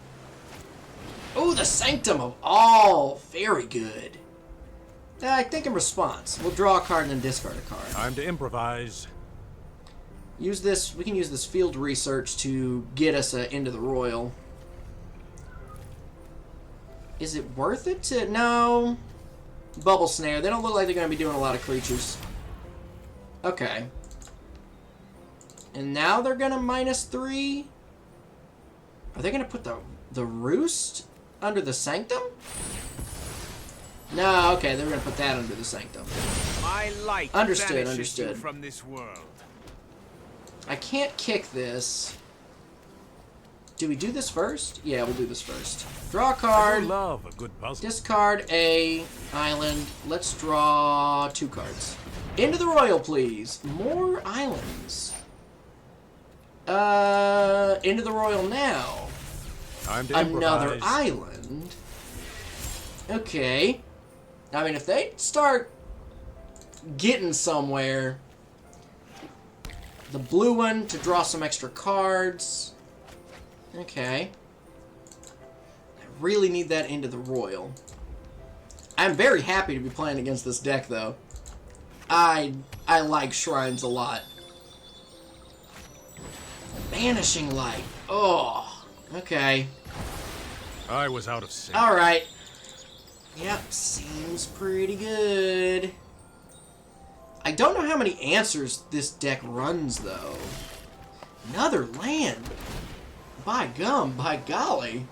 Oh, the Sanctum of All. Very good. I think in response, we'll draw a card and then discard a card. Time to improvise. Use this. We can use this field research to get us into the Royal. Is it worth it to... No. Bubble Snare. They don't look like they're going to be doing a lot of creatures. Okay. And now they're going to -3. Are they going to put the Roost under the Sanctum? No, okay, they're going to put that under the Sanctum. My light Understood, vanishes understood. you from this world. I can't kick this. Do we do this first? Yeah, we'll do this first. Draw a I card. love a good puzzle. Discard a island. Let's draw 2 cards. Into the Royal, please. More islands. Into the Royal now. Time to Another improvise. island. Okay. I mean, if they start getting somewhere, the blue one to draw some extra cards. Okay. I really need that into the Royal. I'm very happy to be playing against this deck, though. I like Shrines a lot. Vanishing Light. Oh, okay. I was out of sync. Alright. Yep, seems pretty good. I don't know how many answers this deck runs, though. Another land. By gum, by golly.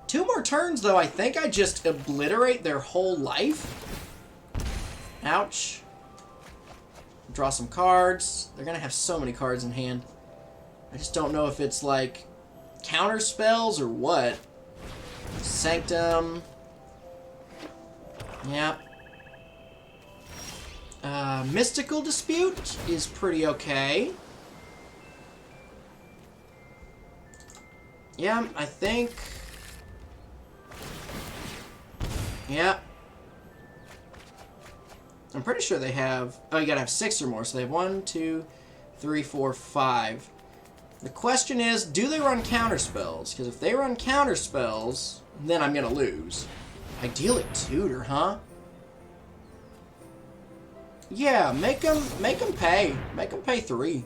2 more turns, though. I think I just obliterate their whole life. Ouch. Draw some cards. They're going to have so many cards in hand. I just don't know if it's like counter spells or what. Sanctum. Yep. Mystical Dispute is pretty okay. Yeah, I think... Yep. I'm pretty sure they have... Oh, you gotta have 6 or more. So they have 1, 2, 3, 4, 5. The question is, do they run counter spells? Because if they run counter spells, then I'm gonna lose. Idyllic Tutor, huh? Yeah, make them pay. Make them pay 3.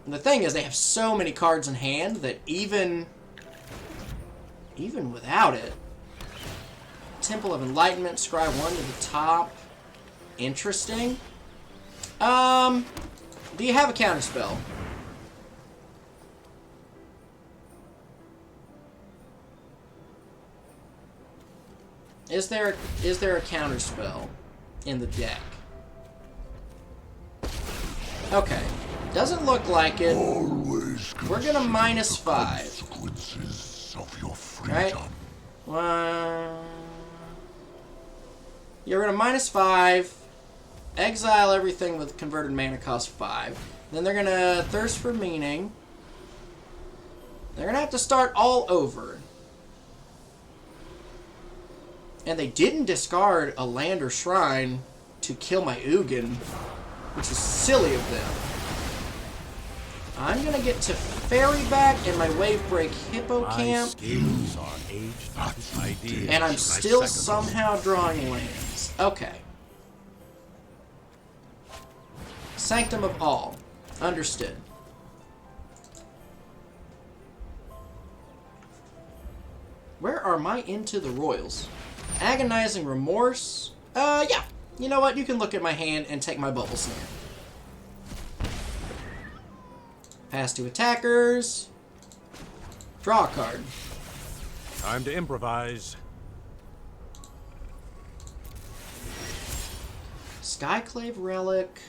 And the thing is, they have so many cards in hand that even without it, Temple of Enlightenment, scry 1 to the top. Interesting. Do you have a counter spell? Is there a counter spell in the deck? Okay. Doesn't look like it. Always We're gonna consider -5. the consequences of your freedom. Right? You're gonna -5. Exile everything with converted mana cost 5. Then they're gonna Thirst for Meaning. They're gonna have to start all over. And they didn't discard a land or shrine to kill my Ugin, which is silly of them. I'm gonna get to Fairy back in my Wave Break My Hippocamp, skills are aged ideas. and I'm still somehow drawing lands. Okay. Sanctum of All. Understood. Where are my Into the Royals? Agonizing Remorse? Yeah. You know what? You can look at my hand and take my bubble snare. Pass to attackers. Draw a card. Time to improvise. Skyclave Relic.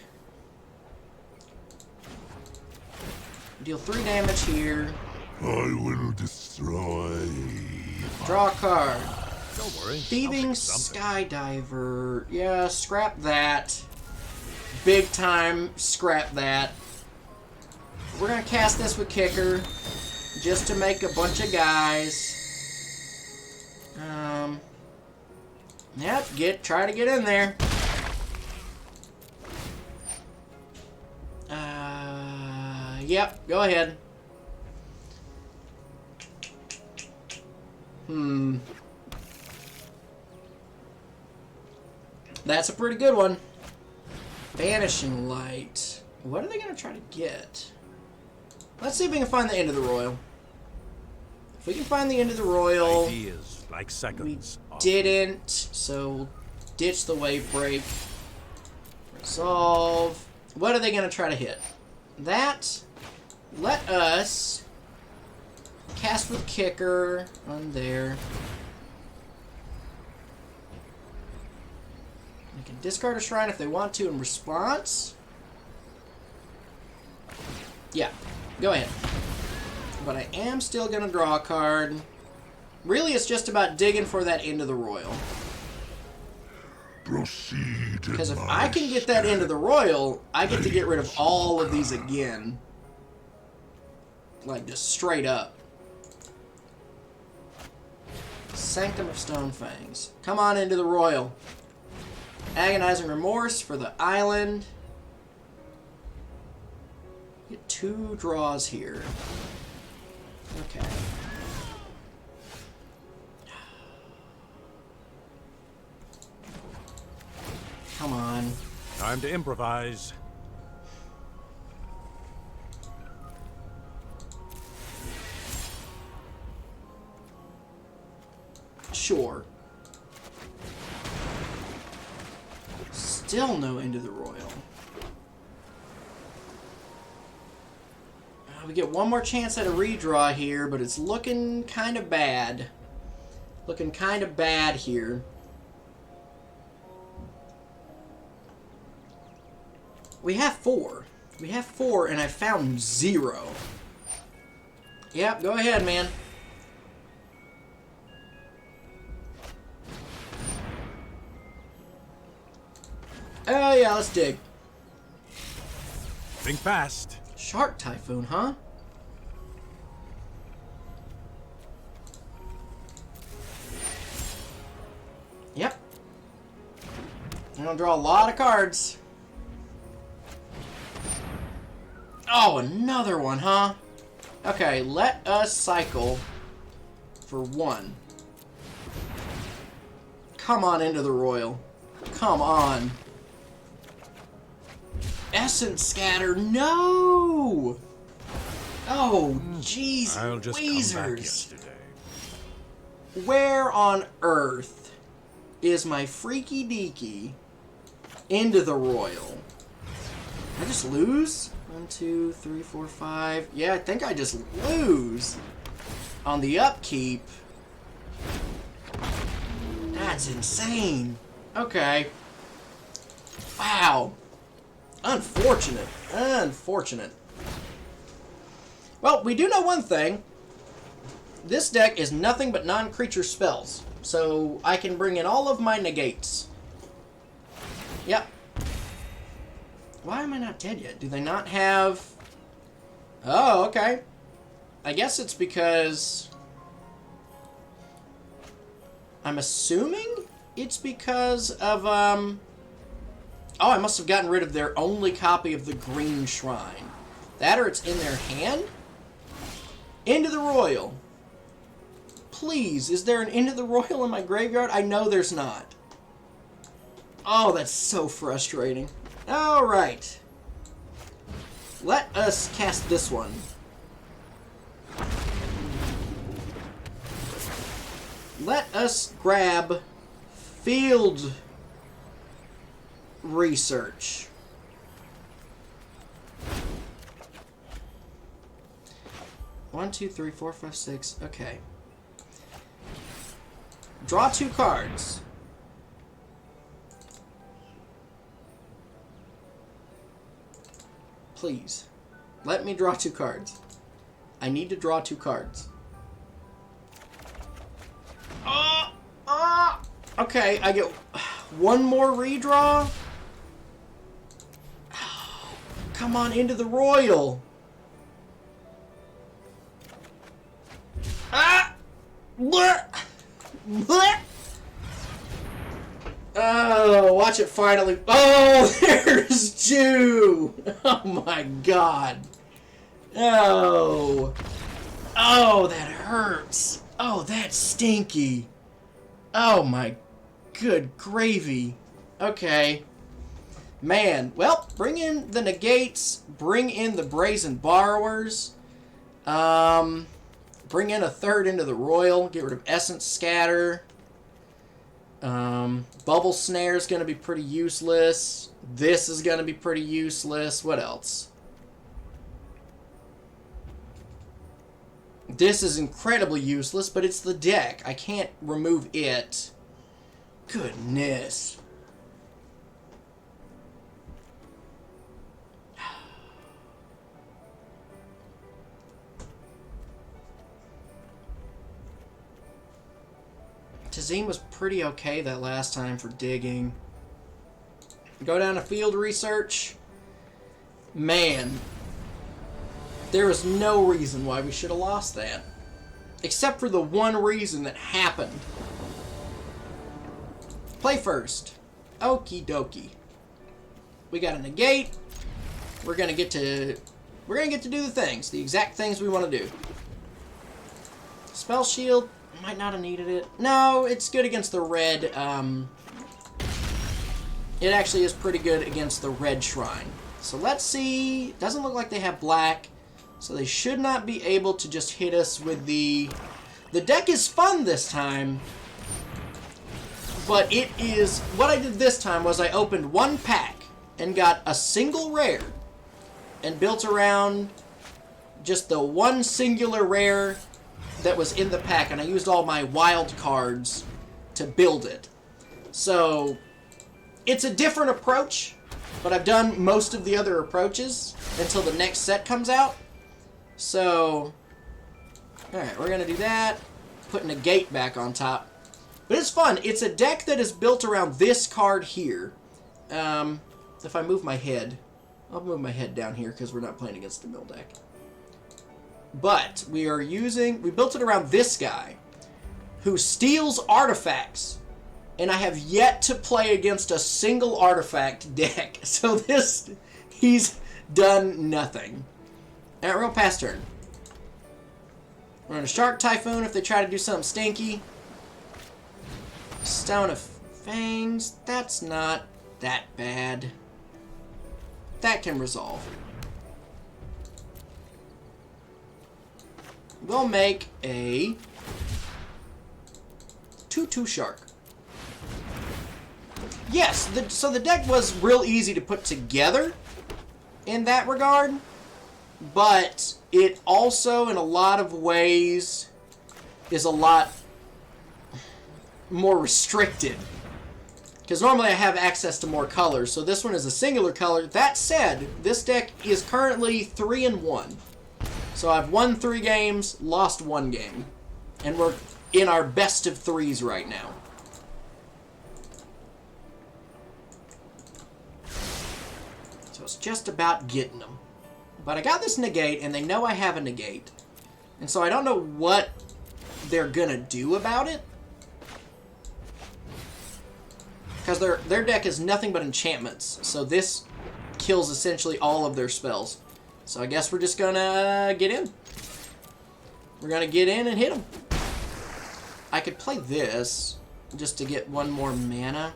Deal 3 damage here. I will destroy. Draw a card. Don't worry. Thieving I'll pick something. Skydiver. Yeah, scrap that. Big time, scrap that. We're gonna cast this with Kicker. Just to make a bunch of guys. Yep, try to get in there. Yep, go ahead. That's a pretty good one. Vanishing Light. What are they going to try to get? Let's see if we can find the end of the royal. If we can find the end of the royal... Ideas like We seconds. didn't, so we'll ditch the wave break. Resolve. What are they going to try to hit? That. Let us cast with Kicker on there. They can discard a shrine if they want to in response. Yeah, go ahead. But I am still going to draw a card. Really, it's just about digging for that end of the royal. Proceed. Because if I can get that end of the royal, I get to get rid of all of these again. Like, just straight up. Sanctum of Stone Fangs. Come on into the royal. Agonizing Remorse for the island. Get 2 draws here. Okay. Come on. Time to improvise. Sure. Still no end of the royal. We get one more chance at a redraw here, but it's looking kind of bad. Looking kind of bad here. We have 4. We have 4, and I found 0. Yep, go ahead, man. Oh, yeah, let's dig. Think fast. Shark Typhoon, huh? Yep. I'm gonna draw a lot of cards. Oh, another one, huh? Okay, let us cycle for 1. Come on into the royal. Come on. Essence Scatter, no! Oh, jeez, I'll just come back yesterday. Where on earth is my freaky deaky into the royal? I just lose? 1, 2, 3, 4, 5. Yeah, I think I just lose on the upkeep. That's insane. Okay. Wow. Unfortunate. Unfortunate. Well, we do know one thing. This deck is nothing but non-creature spells. So I can bring in all of my negates. Yep. Why am I not dead yet? Do they not have... Oh, okay. I guess it's because... I'm assuming it's because of, Oh, I must have gotten rid of their only copy of the Green Shrine. That or it's in their hand? Into the Royal. Please, is there an Into the Royal in my graveyard? I know there's not. Oh, that's so frustrating. Alright. Let us cast this one. Let us grab Field research. One, two, three, four, five, six. Okay. Draw 2 cards. Please. Let me draw 2 cards. I need to draw 2 cards. Okay, I get 1 more redraw. Come on, into the royal. Blech. Blech. Oh, watch it finally. Oh, there's 2. Oh my god. Oh. Oh, that hurts. Oh, that's stinky. Oh my good gravy. Okay. Man, well, bring in the negates, bring in the brazen borrowers, bring in a 3rd into the royal, get rid of essence scatter. Bubble snare is going to be pretty useless. This is going to be pretty useless. What else? This is incredibly useless, but it's the deck. I can't remove it. Goodness. Tazim was pretty okay that last time for digging. Go down to field research. Man. There is no reason why we should have lost that. Except for the one reason that happened. Play first. Okie dokie. We got a negate. We're gonna get to do the things. The exact things we want to do. Spell shield. Might not have needed it. No, it's good against the red. It actually is pretty good against the red shrine. So let's see. Doesn't look like they have black. So they should not be able to just hit us with the... The deck is fun this time. But it is... What I did this time was I opened 1 pack and got a single rare. And built around just the one singular rare that was in the pack, and I used all my wild cards to build it. So, it's a different approach, but I've done most of the other approaches until the next set comes out. So, alright, we're gonna do that. Putting a gate back on top. But it's fun. It's a deck that is built around this card here. If I move my head, I'll move my head down here because we're not playing against the mill deck. But we built it around this guy who steals artifacts. And I have yet to play against a single artifact deck. So he's done nothing. Alright, real pass turn. We're going to Shark Typhoon if they try to do something stinky. Stone of Fangs, that's not that bad. That can resolve. We'll make a 2/2 shark. Yes, so the deck was real easy to put together in that regard, but it also, in a lot of ways, is a lot more restricted. Because normally I have access to more colors, so this one is a singular color. That said, this deck is currently 3-1. So I've won 3 games, lost 1 game. And we're in our best of 3s right now. So it's just about getting them. But I got this negate, and they know I have a negate. And so I don't know what they're gonna do about it. Because their deck is nothing but enchantments. So this kills essentially all of their spells. So I guess we're just gonna get in. We're gonna get in and hit them. I could play this just to get 1 more mana.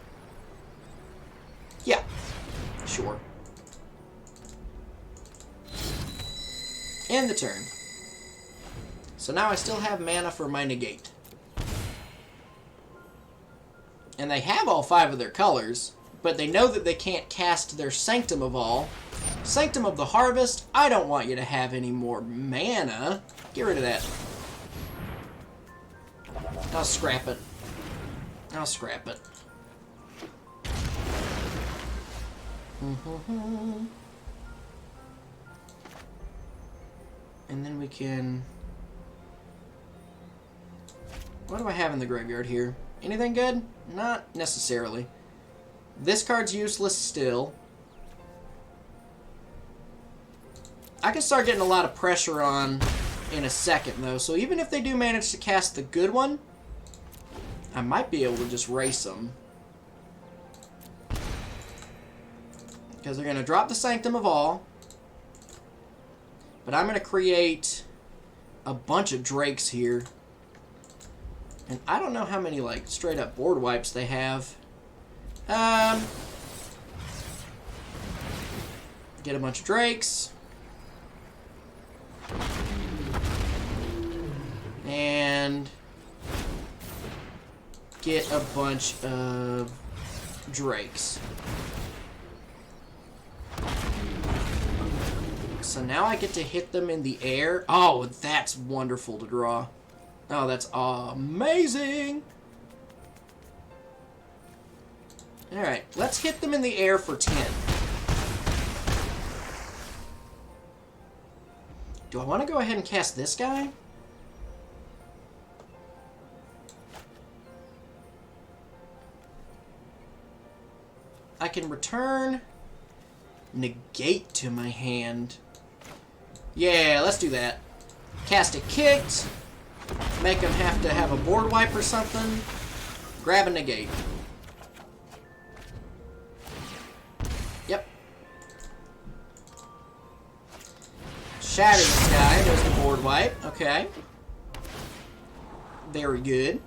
Yeah, sure. End the turn. So now I still have mana for my negate. And they have all 5 of their colors, but they know that they can't cast their Sanctum of All. Sanctum of the Harvest, I don't want you to have any more mana. Get rid of that. I'll scrap it. I'll scrap it. And then we can... What do I have in the graveyard here? Anything good? Not necessarily. This card's useless still. I can start getting a lot of pressure on in a second, though. So even if they do manage to cast the good one, I might be able to just race them. Because they're going to drop the Sanctum of All. But I'm going to create a bunch of Drakes here. And I don't know how many, like, straight-up board wipes they have. Get a bunch of Drakes. And get a bunch of Drakes. So now I get to hit them in the air. Oh, that's wonderful to draw. Oh, that's amazing. Alright, let's hit them in the air for 10. Do I want to go ahead and cast this guy? I can return Negate to my hand. Yeah, let's do that. Cast it kicked. Make them have to have a board wipe or something. Grab a Negate. Yep. Shatter this guy. There's the board wipe. Okay. Very good.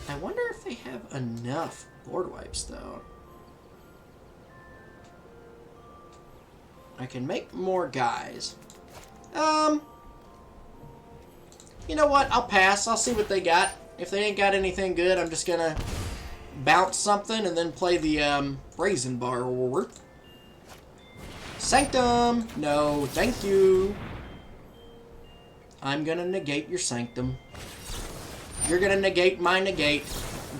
I wonder if they have enough board wipes, though. I can make more guys. You know what? I'll pass. I'll see what they got. If they ain't got anything good, I'm just gonna bounce something and then play the Brazen Bar War. Sanctum! No, thank you. I'm gonna negate your Sanctum. You're gonna negate my negate,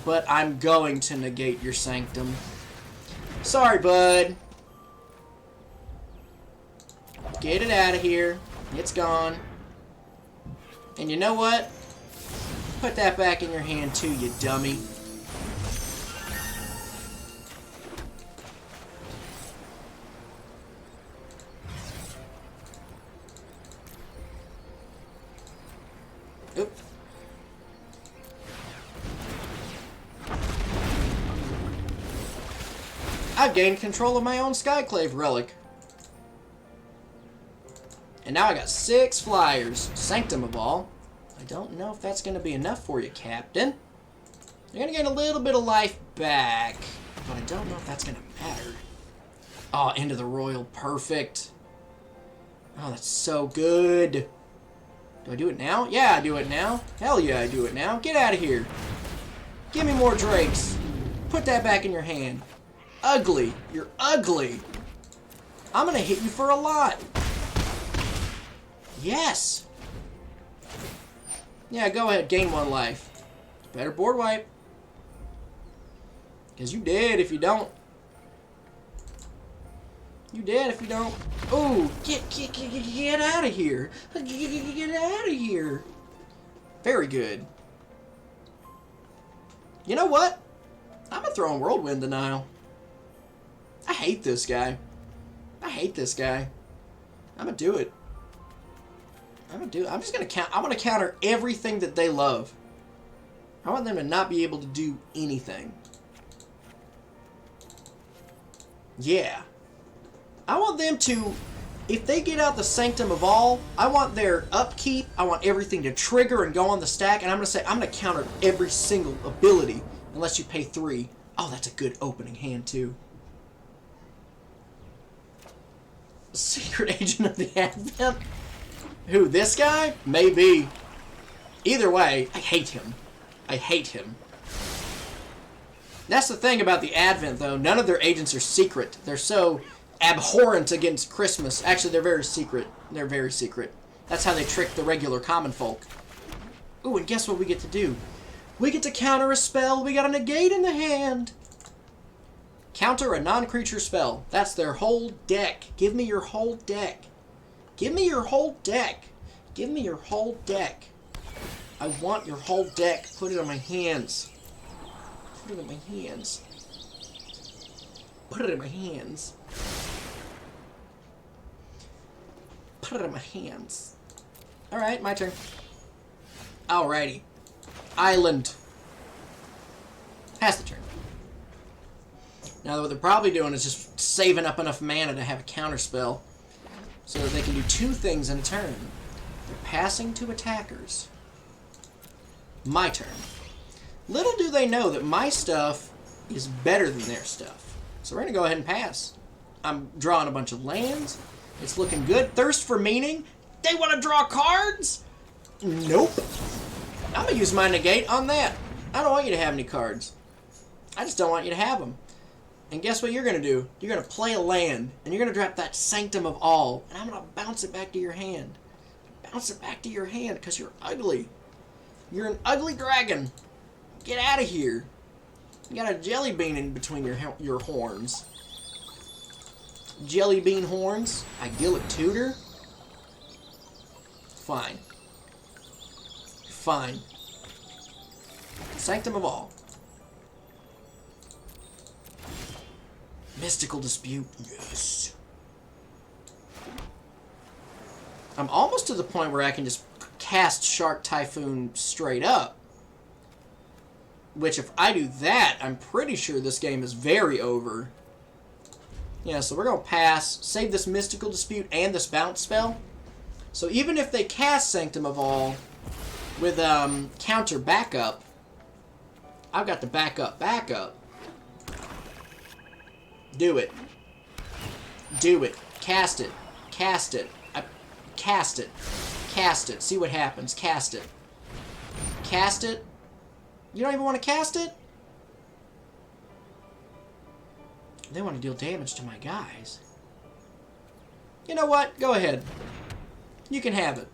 but I'm going to negate your Sanctum. Sorry, bud. Get it out of here. It's gone. And you know what? Put that back in your hand too, you dummy. Oop. I've gained control of my own Skyclave relic. And now I got 6 flyers. Sanctum of All. I don't know if that's going to be enough for you, Captain. You're going to gain a little bit of life back. But I don't know if that's going to matter. Oh, End of the Royal. Perfect. Oh, that's so good. Do I do it now? Yeah, I do it now. Hell yeah, I do it now. Get out of here. Give me more Drakes. Put that back in your hand. Ugly. You're ugly. I'm going to hit you for a lot. Yes! Yeah, go ahead. Gain 1 life. Better board wipe. Because you dead if you don't. You dead if you don't. Oh, get out of here. Get out of here. Very good. You know what? I'm going to throw in Whirlwind Denial. I hate this guy. I hate this guy. I'm going to do it. I'm just gonna count. I want to counter everything that they love. I want them to not be able to do anything. Yeah. I want them to, if they get out the Sanctum of All, I want their upkeep. I want everything to trigger and go on the stack. And I'm gonna say I'm gonna counter every single ability unless you pay 3. Oh, that's a good opening hand too. Secret Agent of the Advent. Who, this guy? Maybe. Either way, I hate him. I hate him. That's the thing about the Advent, though. None of their agents are secret. They're so abhorrent against Christmas. Actually, they're very secret. They're very secret. That's how they trick the regular common folk. Ooh, and guess what we get to do? We get to counter a spell. We got a negate in the hand. Counter a non-creature spell. That's their whole deck. Give me your whole deck. Give me your whole deck. Give me your whole deck. I want your whole deck. Put it on my hands. Put it in my hands. Put it in my hands. Put it in my hands. Alright, my turn. Alrighty. Island. Pass the turn. Now what they're probably doing is just saving up enough mana to have a counter spell so that they can do two things in a turn. They're passing to attackers. My turn. Little do they know that my stuff is better than their stuff. So we're going to go ahead and pass. I'm drawing a bunch of lands. It's looking good. Thirst for meaning. They want to draw cards? Nope. I'm going to use my negate on that. I don't want you to have any cards. I just don't want you to have them. And guess what you're going to do? You're going to play a land, and you're going to drop that Sanctum of All, and I'm going to bounce it back to your hand. Bounce it back to your hand, because you're ugly. You're an ugly dragon. Get out of here. You got a jelly bean in between your horns. Jelly bean horns. Idyllic tutor. Fine. Fine. Sanctum of All. Mystical dispute. Yes. I'm almost to the point where I can just cast Shark Typhoon straight up. Which, if I do that, I'm pretty sure this game is very over. Yeah, so we're going to pass, save this Mystical Dispute and this bounce spell. So even if they cast Sanctum of All with counter backup, I've got the backup. Do it. Do it. Cast it. Cast it. Cast it. Cast it. See what happens. Cast it. Cast it. You don't even want to cast it? They want to deal damage to my guys. You know what? Go ahead. You can have it.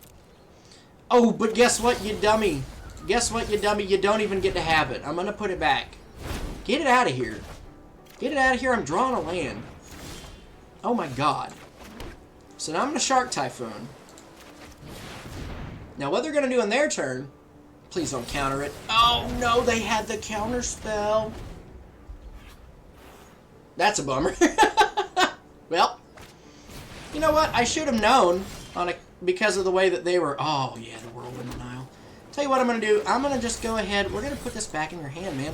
Oh, but guess what, you dummy? Guess what, you dummy? You don't even get to have it. I'm going to put it back. Get it out of here. Get it out of here. I'm drawing a land. Oh my god. So now I'm going to Shark Typhoon. Now what they're going to do in their turn... Please don't counter it. Oh no, they had the counter spell. That's a bummer. Well, you know what? I should have known because of the way that they were. Oh yeah, the Whirlwind Denial. Tell you what I'm going to do. I'm going to just go ahead. We're going to put this back in your hand, man.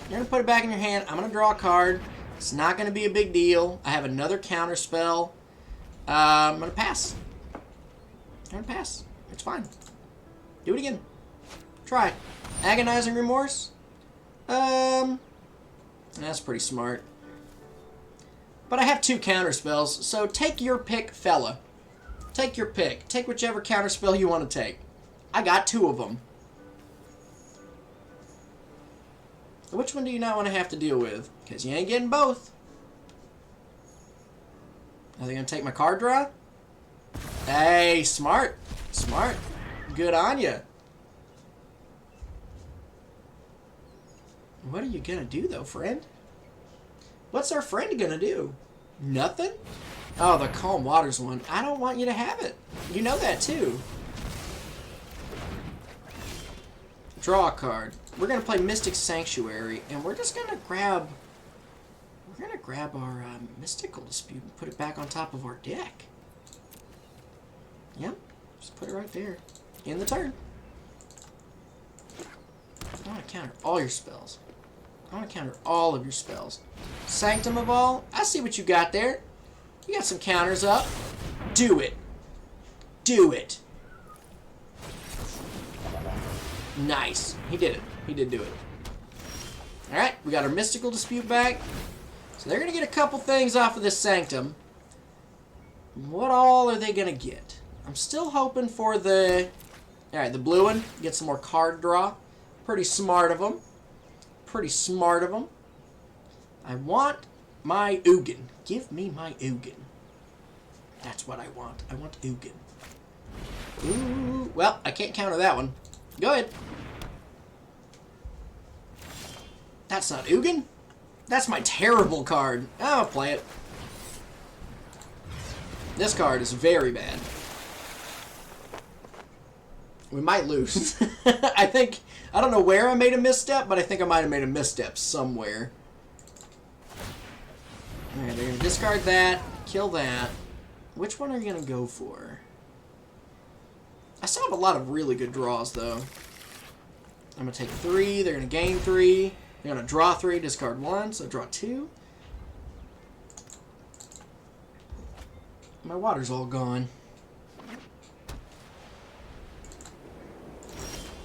You're going to put it back in your hand. I'm going to draw a card. It's not going to be a big deal. I have another counter spell. I'm going to pass. I'm going to pass. It's fine. Do it again. Try. Agonizing Remorse? That's pretty smart. But I have two counter spells, so take your pick, fella. Take your pick. Take whichever counter spell you want to take. I got two of them. Which one do you not want to have to deal with? Because you ain't getting both. Are they going to take my card draw? Hey, smart. Smart. Good on you. What are you going to do, though, friend? What's our friend going to do? Nothing? Oh, the Calm Waters one. I don't want you to have it. You know that, too. Draw a card. We're going to play Mystic Sanctuary, and we're just going to grab... We're going to grab our Mystical Dispute and put it back on top of our deck. Yep. Just put it right there. In the turn. I want to counter all your spells. I want to counter all of your spells. Sanctum of All. I see what you got there. You got some counters up. Do it. Do it. Nice. He did it. He did do it. Alright, we got our Mystical Dispute back. So they're going to get a couple things off of this Sanctum. What all are they going to get? I'm still hoping for the... Alright, the blue one. Get some more card draw. Pretty smart of them. Pretty smart of them. I want my Ugin. Give me my Ugin. That's what I want. I want Ugin. Ooh. Well, I can't counter that one. Go ahead. That's not Ugin. That's my terrible card. I'll play it. This card is very bad. We might lose. I don't know where I made a misstep, but I think I might have made a misstep somewhere. Alright, they're going to discard that, kill that. Which one are you going to go for? I still have a lot of really good draws, though. I'm going to take 3, they're going to gain 3. They're going to draw 3, discard 1, so draw 2. My water's all gone.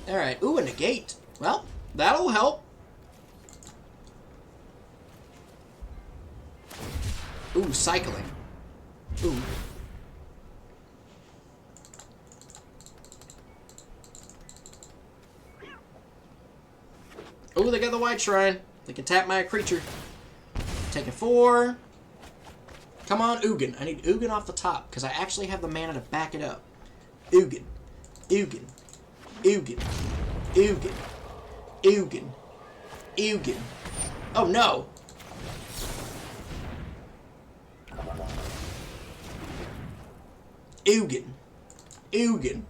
Alright, ooh, a negate. Well, that'll help. Ooh, cycling. Ooh. Ooh, they got the white shrine. They can tap my creature. Taking 4. Come on, Ugin. I need Ugin off the top, because I actually have the mana to back it up. Ugin. Ugin. Ugin. Ugin. Ugin. Ugin. Oh, no. Ugin. Ugin.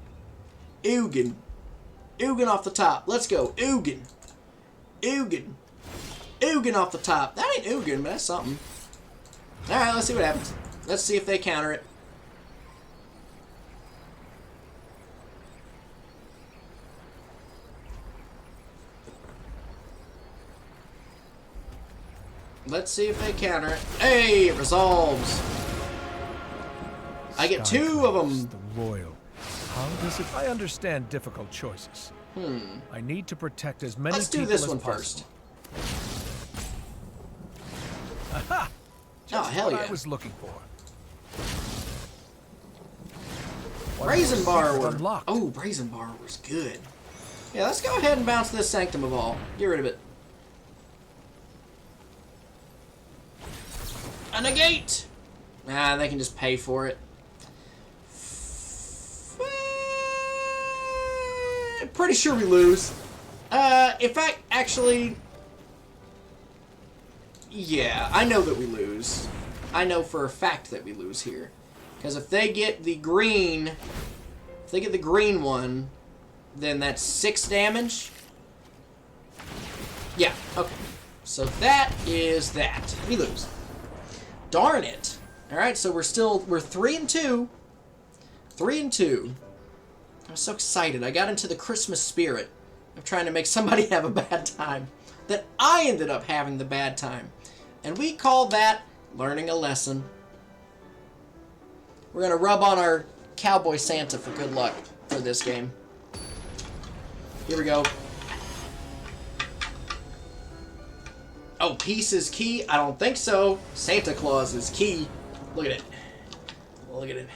Ugin. Ugin off the top. Let's go. Ugin. Ugin. Ugin off the top. That ain't Ugin, but that's something. Alright, let's see what happens. Let's see if they counter it. Let's see if they counter it. Hey, it resolves. I get 2 of them. The royal. How does it? I understand difficult choices. I need to protect as many Let's do people this as one possible. first. Aha! Oh, Just hell what yeah. I was looking for. Brazen Borrower. Unlocked. Oh, Brazen Borrower's good. Yeah, let's go ahead and bounce this Sanctum of All. Get rid of it. A negate! Ah, they can just pay for it. Pretty sure we lose. In fact, actually... Yeah, I know that we lose. I know for a fact that we lose here. Because if they get the green... If they get the green one, then that's 6 damage. Yeah, okay. So that is that. We lose. Darn it. Alright, so we're 3-2. 3-2. I was so excited. I got into the Christmas spirit of trying to make somebody have a bad time. That I ended up having the bad time. And we call that learning a lesson. We're going to rub on our Cowboy Santa for good luck for this game. Here we go. Oh, peace is key? I don't think so. Santa Claus is key. Look at it. Look at it.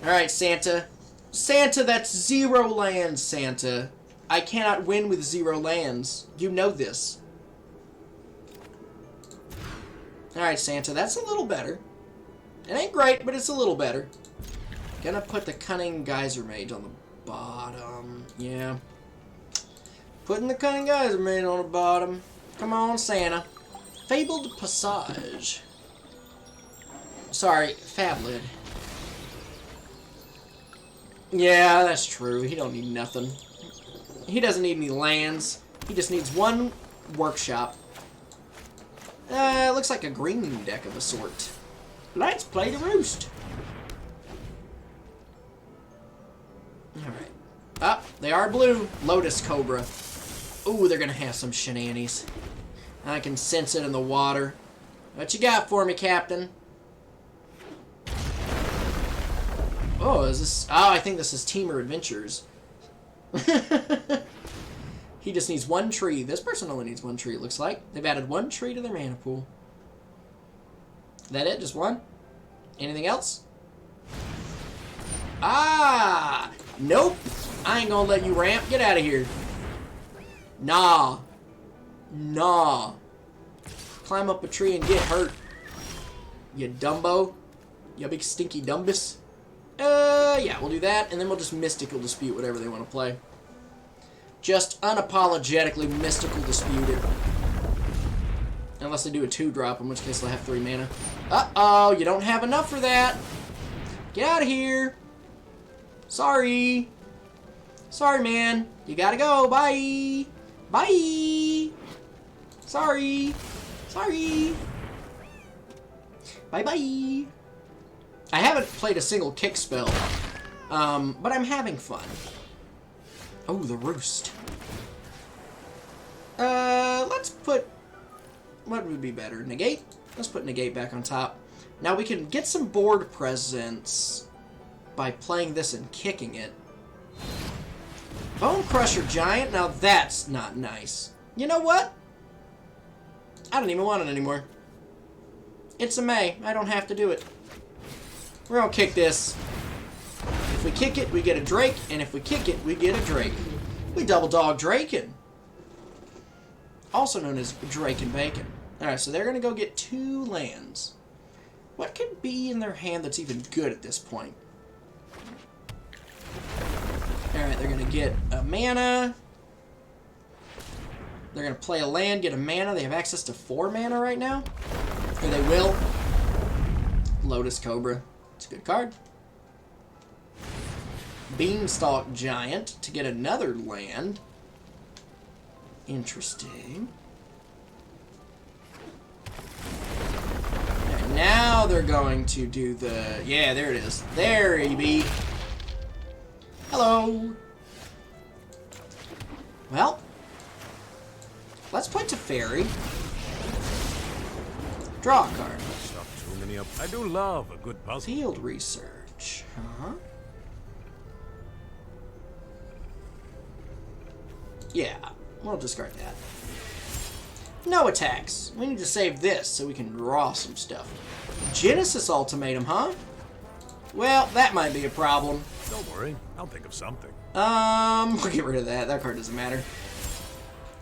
Alright, Santa. Santa, that's 0 lands, Santa. I cannot win with 0 lands. You know this. Alright, Santa, that's a little better. It ain't great, but it's a little better. Gonna put the Cunning Geyser Mage on the bottom. Yeah. Putting the Cunning Geyser Mage on the bottom. Come on, Santa. Fabled Passage. Sorry, Fablid. Yeah, that's true. He don't need nothing. He doesn't need any lands. He just needs 1 workshop. It looks like a green deck of a sort. Let's play the roost. Alright. Ah, they are blue. Lotus Cobra. Ooh, they're gonna have some shenanigans. I can sense it in the water. What you got for me, Captain? Oh, is this... Oh, I think this is Teamer Adventures. He just needs 1 tree. This person only needs 1 tree, it looks like. They've added 1 tree to their mana pool. Is that it? Just 1? Anything else? Ah! Nope! I ain't gonna let you ramp. Get out of here. Nah. Nah. Climb up a tree and get hurt. You Dumbo. You big stinky Dumbus. Yeah, we'll do that, and then we'll just mystical dispute whatever they want to play. Just unapologetically mystical dispute it. Unless they do a 2-drop, in which case they'll have 3 mana. Uh-oh, you don't have enough for that. Get out of here. Sorry. Sorry, man. You gotta go. Bye. Bye. Sorry. Sorry. Bye-bye. I haven't played a single kick spell, but I'm having fun. Oh, the roost. Let's put... What would be better? Negate? Let's put negate back on top. Now we can get some board presence by playing this and kicking it. Bone Crusher Giant? Now that's not nice. You know what? I don't even want it anymore. It's a May. I don't have to do it. We're gonna kick this. If we kick it, we get a Drake, and if we kick it, we get a Drake. We double dog Draken. Also known as Drake and Bacon. Alright, so they're gonna go get 2 lands. What could be in their hand that's even good at this point? Alright, they're gonna get a mana. They're gonna play a land, get a mana. They have access to 4 mana right now. Or they will. Lotus Cobra. It's a good card. Beanstalk Giant to get another land. Interesting. Okay, now they're going to do the... Yeah, there it is. There you be. Hello. Well, let's play Teferi. Draw a card. Stop too many up. I do love a good puzzle. Field research. Yeah, we'll discard that. No attacks. We need to save this so we can draw some stuff. Genesis Ultimatum, huh? Well, that might be a problem. Don't worry, I'll think of something. We'll get rid of that. That card doesn't matter.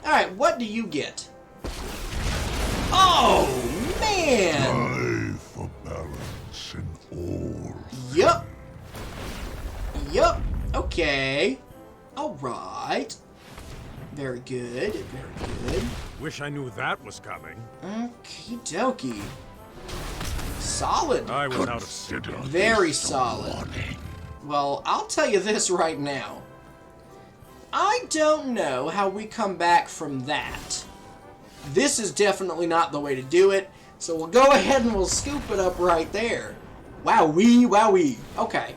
Alright, what do you get? Oh, man! Eye for balance in all. Yup. Yup. Okay. Alright. Very good. Very good. Wish I knew that was coming. Okie dokie. Solid. I was out of Consider Very this a solid. warning. Well, I'll tell you this right now. I don't know how we come back from that. This is definitely not the way to do it, so we'll go ahead and we'll scoop it up right there. Wowee, wowee. Okay.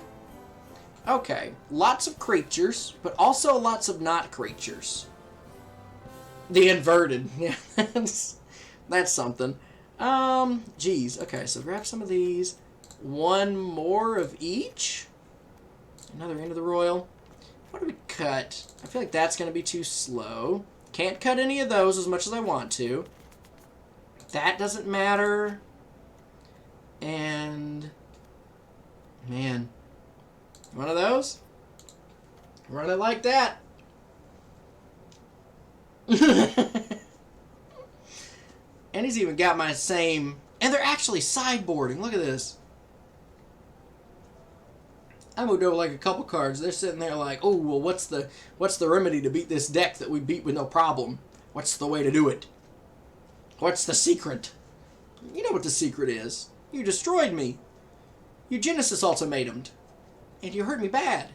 Okay. Lots of creatures, but also lots of not creatures. The inverted. Yeah, that's something. Geez. Okay, so grab some of these. 1 more of each. Another End of the Royal. What do we cut? I feel like that's going to be too slow. Can't cut any of those as much as I want to. That doesn't matter. And... Man. One of those? Run it like that. And he's even got my same... And they're actually sideboarding. Look at this. I moved over like a couple cards. They're sitting there like, oh, well, what's the remedy to beat this deck that we beat with no problem? What's the way to do it? What's the secret? You know what the secret is. You destroyed me. You Genesis ultimatumed. And you hurt me bad.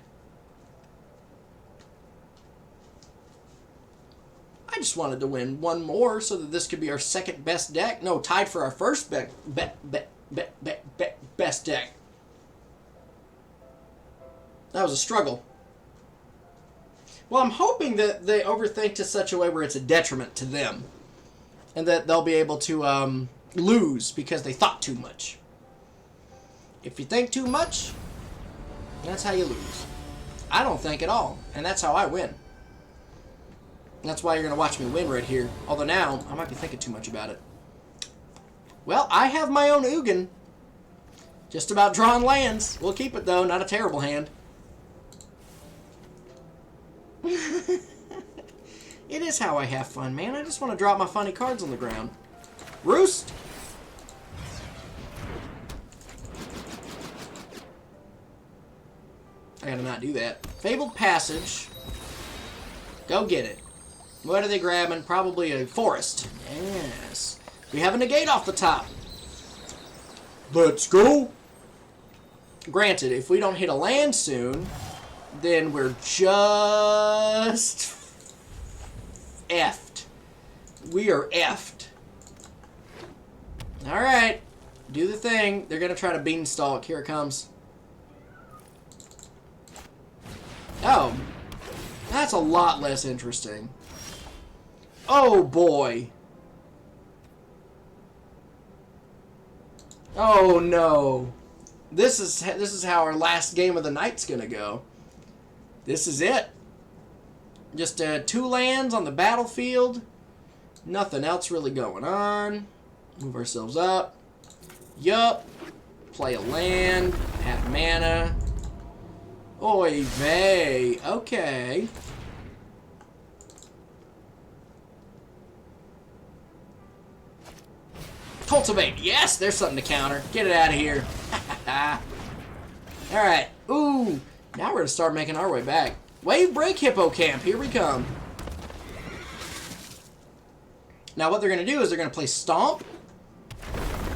I just wanted to win 1 more so that this could be our 2nd best deck. No, tied for our 1st best deck. That was a struggle. Well, I'm hoping that they overthink to such a way where it's a detriment to them. And that they'll be able to lose because they thought too much. If you think too much, that's how you lose. I don't think at all, and that's how I win. That's why you're going to watch me win right here. Although now, I might be thinking too much about it. Well, I have my own Ugin. Just about drawing lands. We'll keep it, though. Not a terrible hand. It is how I have fun, man. I just want to drop my funny cards on the ground. Roost! I gotta not do that. Fabled Passage. Go get it. What are they grabbing? Probably a forest. Yes. We have a negate off the top. Let's go. Granted, if we don't hit a land soon, then we're just effed. We are effed. Alright. Do the thing. They're going to try to beanstalk. Here it comes. Oh. That's a lot less interesting. Oh, boy. Oh, no. This is how our last game of the night's going to go. This is it. Just 2 lands on the battlefield. Nothing else really going on. Move ourselves up. Yup. Play a land. Have mana. Oy vey. Okay. Cultivate. Yes, there's something to counter. Get it out of here. Alright. Ooh. Now we're going to start making our way back. Wave break hippo camp. Here we come. Now what they're going to do is they're going to play Stomp.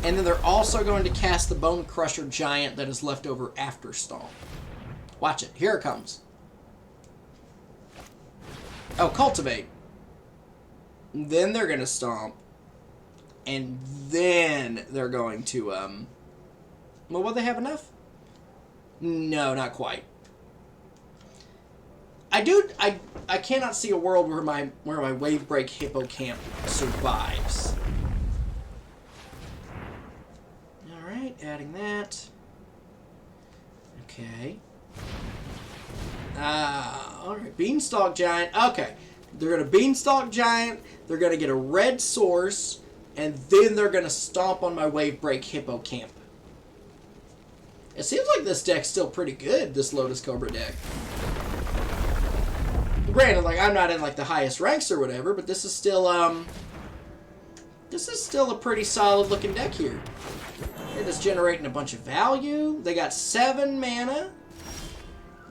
And then they're also going to cast the Bone Crusher Giant that is left over after Stomp. Watch it. Here it comes. Oh, Cultivate. Then they're going to Stomp. And then they're going to, well, will they have enough? No, not quite. I cannot see a world where my Wave Break Hippo Camp survives. Alright, adding that. Okay. Alright, Beanstalk Giant. Okay. They're going to Beanstalk Giant. They're going to get a red source. And then they're going to stomp on my Wave Break Hippo Camp. It seems like this deck's still pretty good, this Lotus Cobra deck. Granted, like, I'm not in, like, the highest ranks or whatever, but this is still a pretty solid looking deck here. They're just generating a bunch of value. They got 7 mana.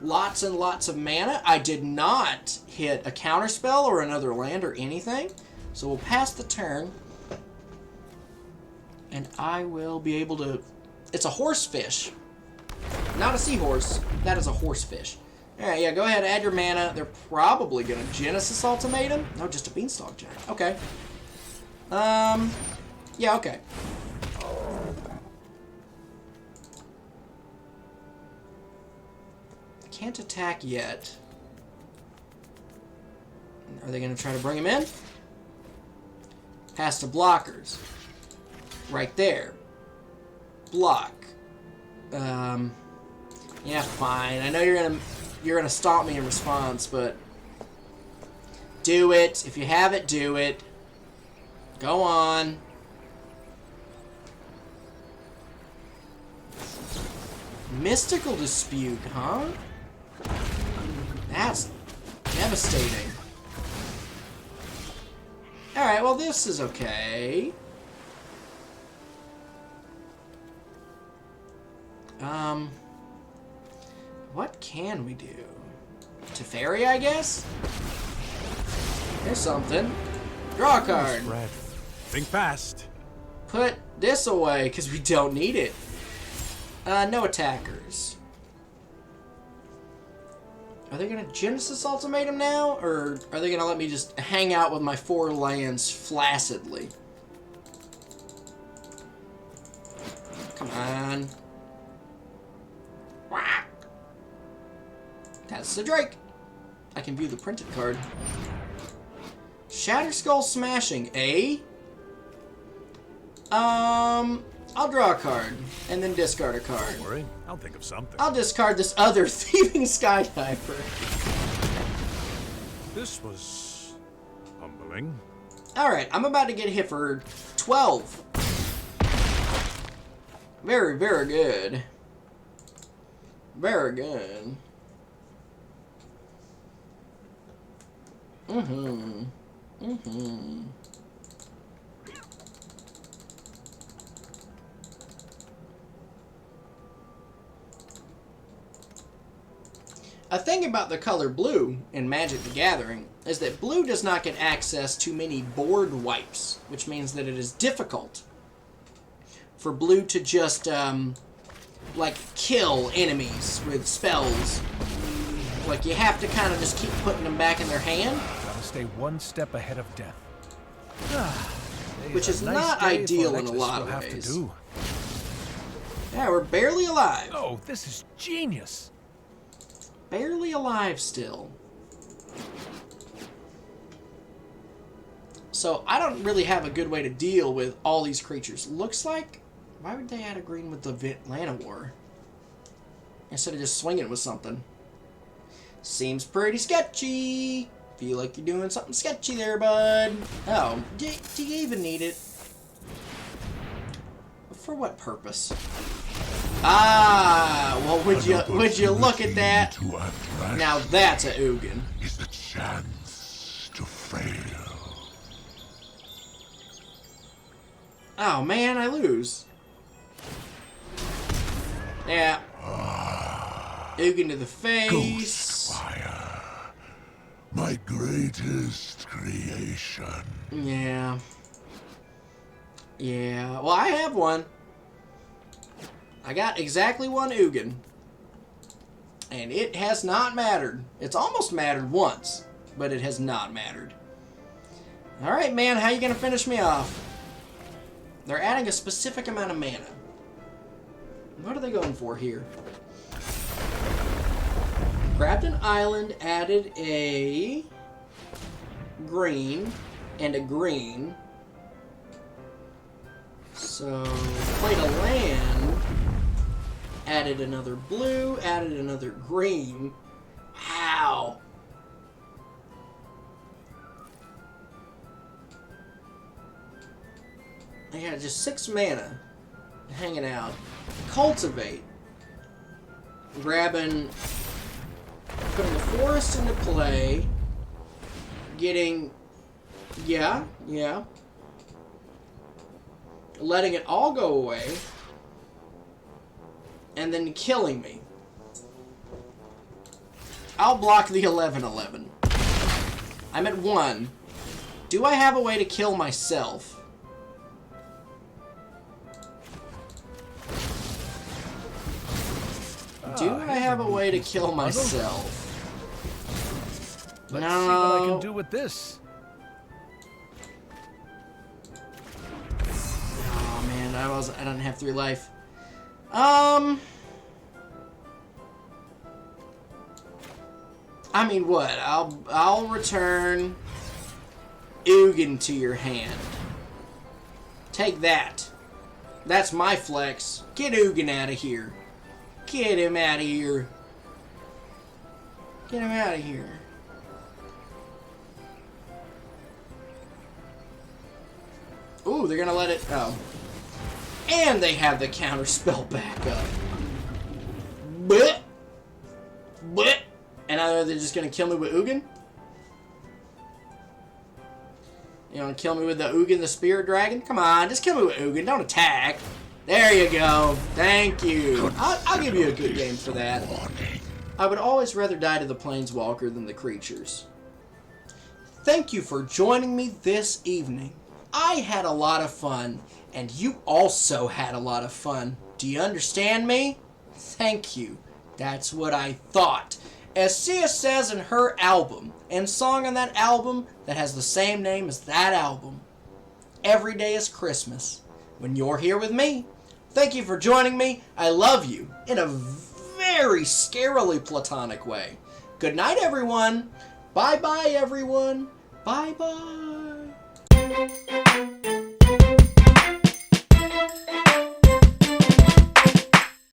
Lots and lots of mana. I did not hit a counterspell or another land or anything. So we'll pass the turn. And I will be able to... It's a horsefish. Not a seahorse. That is a horsefish. Alright, yeah, go ahead, add your mana. They're probably going to Genesis Ultimatum. No, just a Beanstalk Giant. Okay. Yeah, okay. Can't attack yet. Are they going to try to bring him in? Pass to blockers. Right there. Block. Yeah, fine. I know you're gonna stomp me in response, but do it. If you have it, do it. Go on. Mystical Dispute, huh? That's devastating. Alright, well this is okay. What can we do? Teferi, I guess? There's something. Draw a card. Red. Think fast. Put this away, because we don't need it. No attackers. Are they going to Genesis Ultimatum now? Or are they going to let me just hang out with my 4 lands flaccidly? Come on. Whack. That's the Drake. I can view the printed card. Shatter Skull Smashing, eh? I'll draw a card and then discard a card. Don't worry, I'll think of something. I'll discard this other Thieving Skydiver. This was humbling. Alright, I'm about to get hit for 12. Very, very good. Very good. A thing about the color blue in Magic the Gathering is that blue does not get access to many board wipes, which means that it is difficult for blue to just, like, kill enemies with spells. Like, you have to kind of just keep putting them back in their hand. Gotta stay one step ahead of death. Which is not ideal in a lot of ways. Yeah, we're barely alive. Oh, this is genius. Barely alive still. So I don't really have a good way to deal with all these creatures. Looks like, why would they add a green with the Atlanta War? Instead of just swinging with something. Seems pretty sketchy. Feel like you're doing something sketchy there, bud. Oh, do you even need it? For what purpose? Ah, well, would you look at that? Now that's a Ugin. Is the chance to fail. Oh man, I lose. Yeah. Ugin to the face. Ghost fire. My greatest creation. Yeah. Yeah. Well, I have one. I got exactly one Ugin. And it has not mattered. It's almost mattered once, but it has not mattered. Alright, man, how you gonna finish me off? They're adding a specific amount of mana. What are they going for here? Grabbed an island, added a green, and a green. So, played a land, added another blue, added another green. Wow. I got just 6 mana hanging out. Cultivate. Grabbing, putting the forest into play. Getting, yeah. Letting it all go away. And then killing me. I'll block the 11/11. I'm at 1. Do I have a way to kill myself? Do I have a way to kill myself? Let's see what I can do with this. Oh man, I don't have 3 life. I mean what? I'll return Ugin to your hand. Take that. That's my flex. Get Ugin out of here. Get him out of here. Get him out of here. Ooh, they're gonna let it... Oh. And they have the counter spell back up. Blech. Blech. And now they're just gonna kill me with Ugin? You wanna kill me with the Ugin, the Spirit Dragon? Come on, just kill me with Ugin. Don't attack. There you go. Thank you. I'll give you a good game for that. I would always rather die to the Planeswalker than the creatures. Thank you for joining me this evening. I had a lot of fun, and you also had a lot of fun. Do you understand me? Thank you. That's what I thought. As Sia says in her album, and song on that album that has the same name as that album, every day is Christmas when you're here with me. Thank you for joining me. I love you in a very scarily platonic way. Good night, everyone. Bye-bye, everyone. Bye-bye.